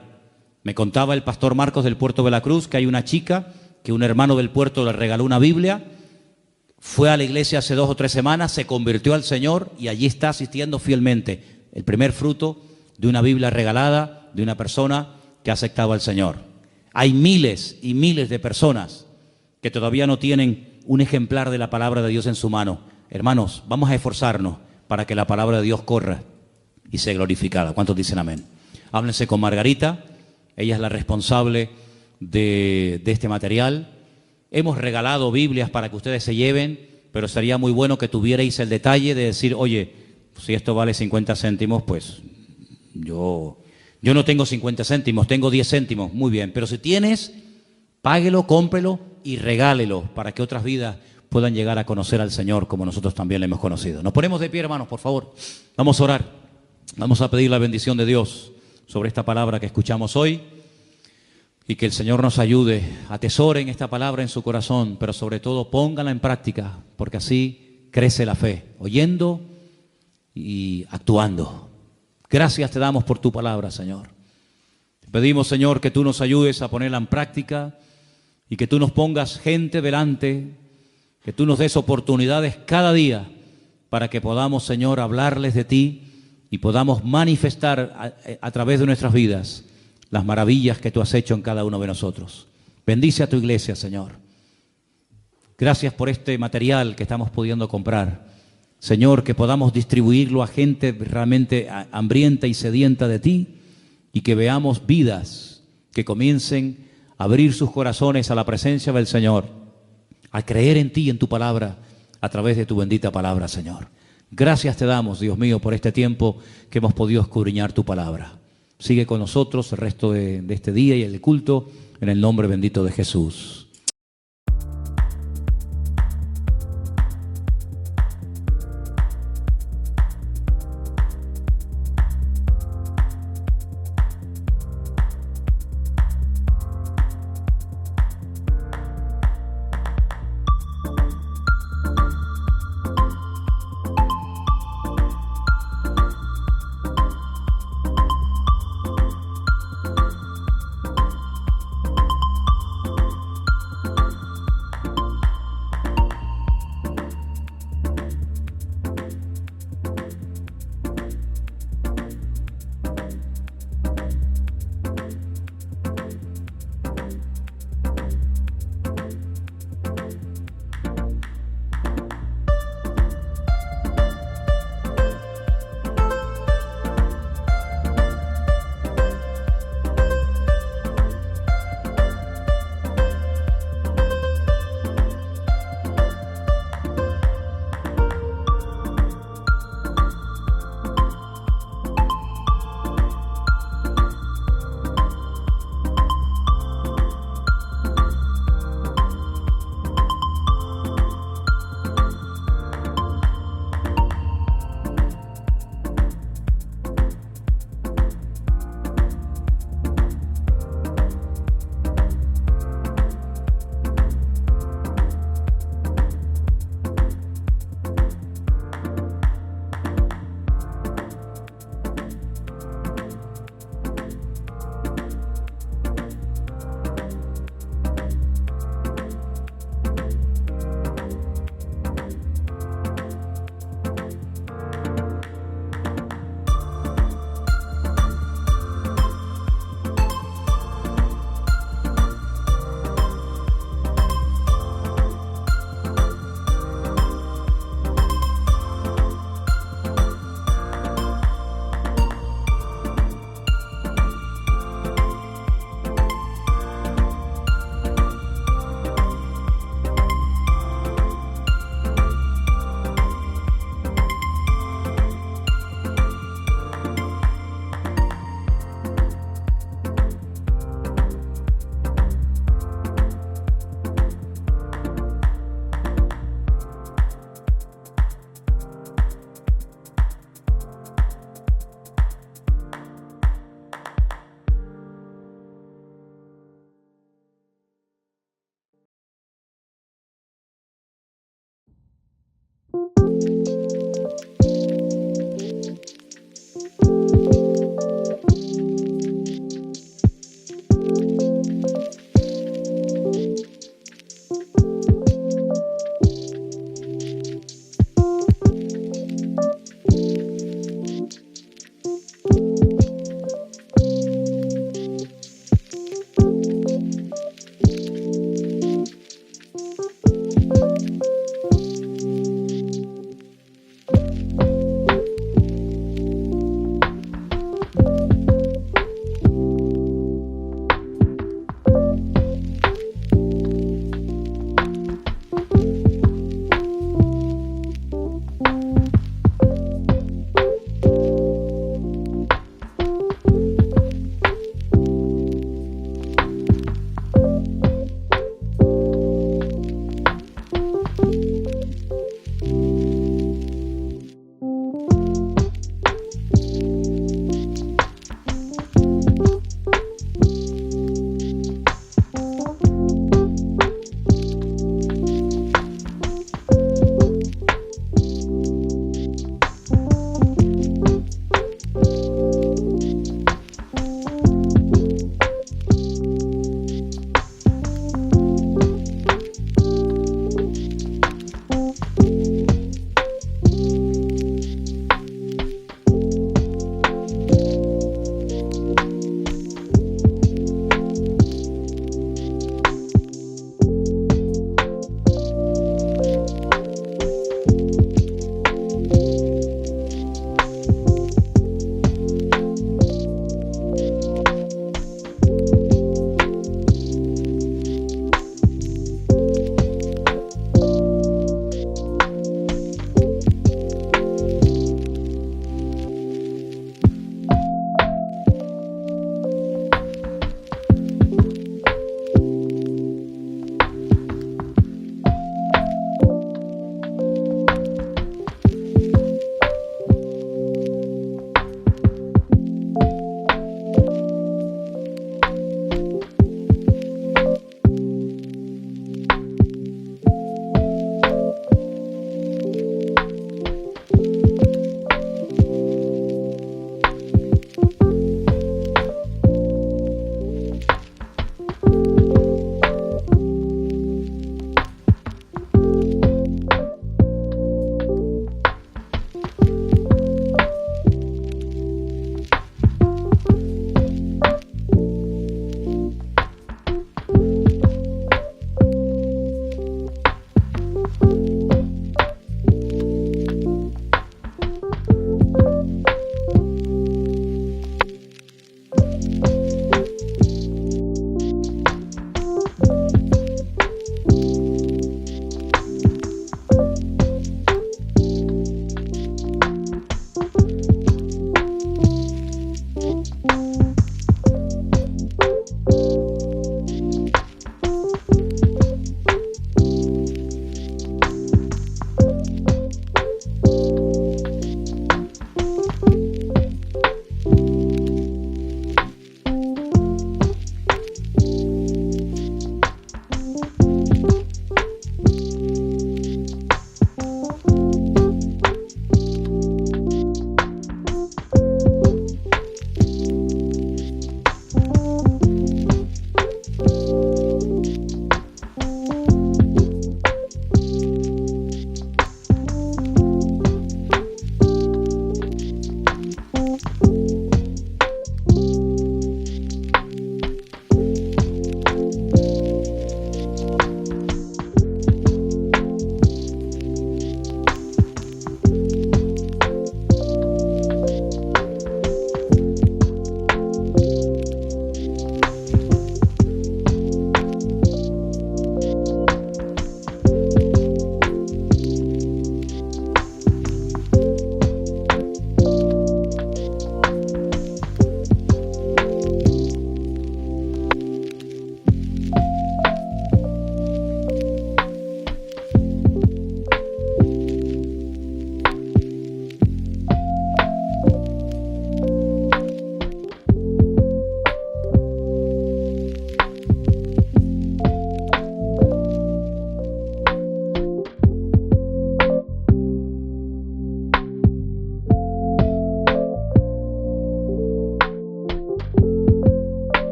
Me contaba el pastor Marcos del Puerto de la Cruz que hay una chica que un hermano del puerto le regaló una Biblia, fue a la iglesia hace 2 o 3 semanas, se convirtió al Señor y allí está asistiendo fielmente. El primer fruto de una Biblia regalada de una persona que ha aceptado al Señor. Hay miles y miles de personas que todavía no tienen un ejemplar de la palabra de Dios en su mano. Hermanos, vamos a esforzarnos para que la palabra de Dios corra y sea glorificada. ¿Cuántos dicen amén? Háblense con Margarita, ella es la responsable de este material. Hemos regalado Biblias para que ustedes se lleven, pero sería muy bueno que tuvierais el detalle de decir, oye, si esto vale 50 céntimos, pues yo no tengo 50 céntimos, tengo 10 céntimos. Muy bien, pero si tienes, páguelo, cómprelo y regálelo para que otras vidas puedan llegar a conocer al Señor como nosotros también le hemos conocido. Nos ponemos de pie, hermanos, por favor. Vamos a orar. Vamos a pedir la bendición de Dios sobre esta palabra que escuchamos hoy y que el Señor nos ayude. Atesoren esta palabra en su corazón, pero sobre todo pónganla en práctica, porque así crece la fe, oyendo y actuando. Gracias te damos por tu palabra, Señor. Te Pedimos, Señor, que tú nos ayudes a ponerla en práctica y que tú nos pongas gente delante, que tú nos des oportunidades cada día para que podamos, Señor, hablarles de ti y podamos manifestar a través de nuestras vidas las maravillas que tú has hecho en cada uno de nosotros. Bendice a tu iglesia, Señor. Gracias por este material que estamos pudiendo comprar. Señor, que podamos distribuirlo a gente realmente hambrienta y sedienta de ti y que veamos vidas que comiencen a abrir sus corazones a la presencia del Señor, a creer en ti y en tu palabra a través de tu bendita palabra, Señor. Gracias te damos, Dios mío, por este tiempo que hemos podido escudriñar tu palabra. Sigue con nosotros el resto de este día y el culto en el nombre bendito de Jesús.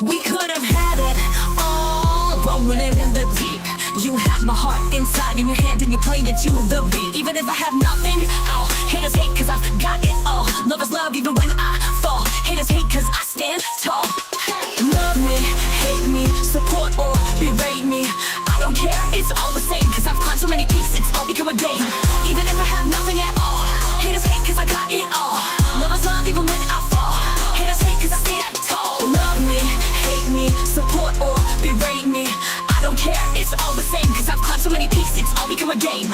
We could have had it all, rolling it in the deep. You have my heart inside in your hand and you played it to the beat. Even if I have nothing, oh, haters hate cause I've got it all. Lovers love even when I fall. Haters hate cause I stand tall. Love me, hate me, support or berate me, I don't care, it's all the same. Cause I've climbed so many peaks, it's all become a game. Even if I have nothing at all, haters hate cause I got it all. Lovers love even when I fall. Haters hate cause I stand tall. Love me, hate me, support or berate me, I don't care, it's all the same. Cause I've climbed so many peaks, it's all become a game.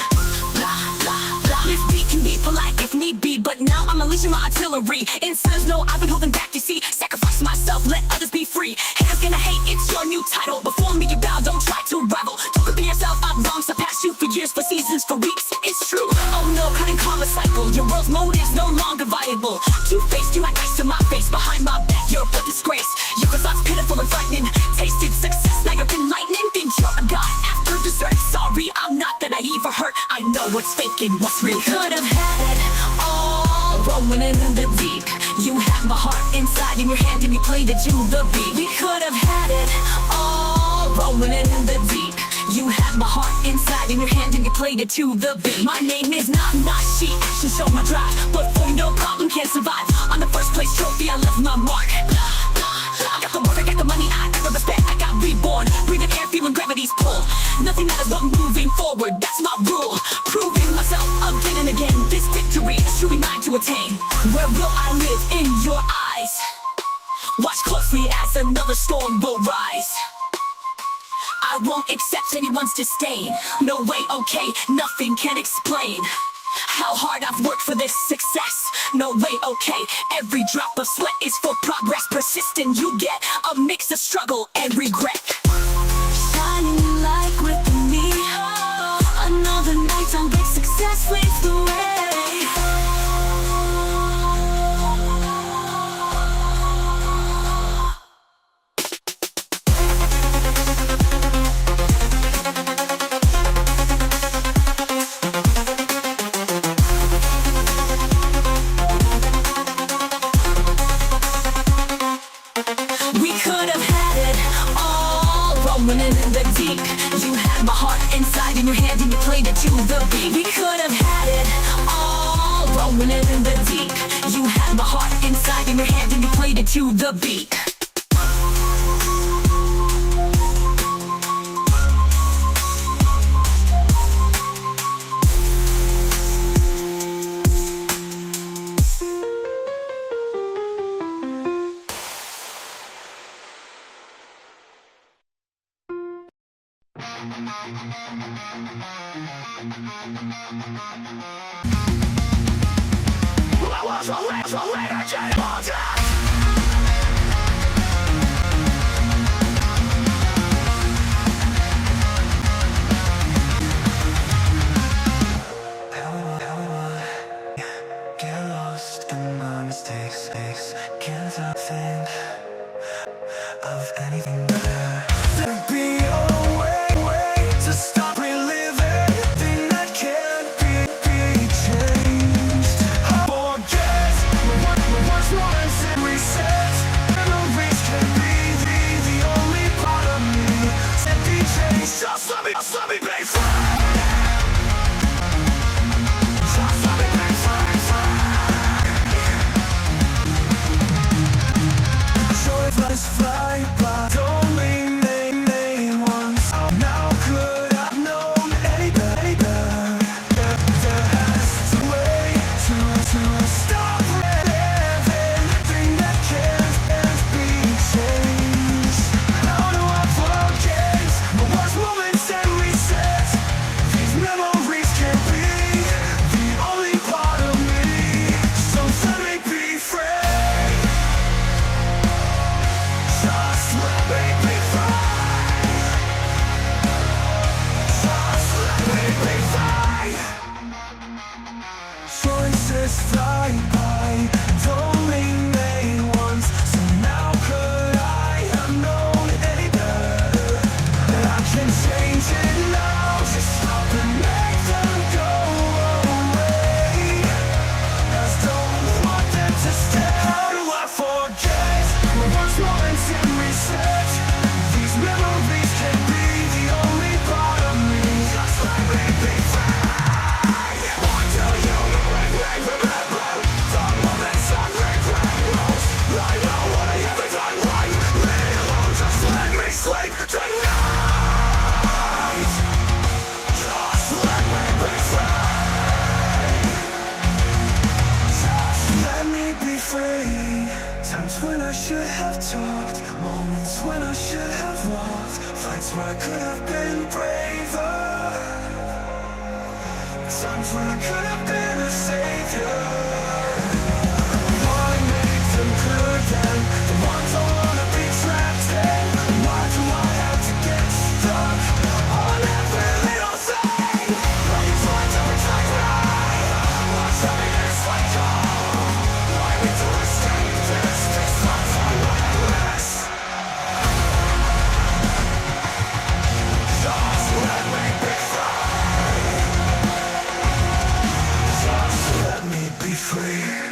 Blah, blah, blah. This beat can be polite if need be, but now I'm unleashing my artillery. And says no, I've been holding back, you see. Sacrifice myself, let others be free. Haters gonna hate, it's your new title. Before me you bow, don't try to rival. Don't compare yourself, I've long surpassed you for years, for seasons, for weeks. It's true, oh no, cutting karma cycle. Your world's motives no longer viable. Two-faced, you act nice to my face. Behind my back, you're a disgrace. Your thoughts pitiful and frightening. Tasted success, now you're enlightening. Think you're a god after dessert. Sorry, I'm not that naive or hurt. I know what's fake and what's real. Could have had it all, rolling it in the deep. You had my heart inside in your hand and you played it to the beat. We could have had it all, rolling it in the deep. You had my heart inside in your hand and you played it to the beat. My name is not she, action show my drive. But for no problem can't survive. On the first place trophy I left my mark. I got the work, I got the money, I got the respect, I got reborn. Breathing air, feeling gravity's pull. Nothing matters but moving forward, that's my rule. Proving myself again and again. This victory is truly mine to attain. Where will I live? In your eyes. Watch closely as another storm will rise. I won't accept anyone's disdain. No way, okay, nothing can explain how hard I've worked for this success. No way, okay, every drop of sweat is for progress. Persistent, you get a mix of struggle and regret. Shining like with me, another night on big success leads the way. We could have had it all, rolling it in the deep. You had my heart inside in your hand and you played it to the beat. We could have had it all, rolling it in the deep. You had my heart inside in your hand and you played it to the beat. Get lost in my mistakes. Can't stop think of anything better. There'd be a way to stop reliving thing that can't be changed. Forget what's once and reset. Memories can be the only part of me that be changed. Just let me be free. Just let me be free. Joy flies fly by, don't name once. Now could I've known any better? There has to way to stop living thing that can't be changed. How do I forget my worst moments and reset? These memories can't be the only part of me. So let me be free. Just let me be free. Just let me be free. Choices fly by, don't remain once. So now could I have known any better? That I can change it now, just stop and make them go away. Just don't want them to stay. How do I forget my worst moments and reset? when I should have talked, moments when I should have walked, fights where I could have been braver, times when I could have been a savior. Why make them good then? The ones I wanna be trapped in. Why do I have to get stuck on every little thing? Are you trying to protect me? What's having this fight on? Why we do escape this? This life's endless. Just let me be free. Just let me be free.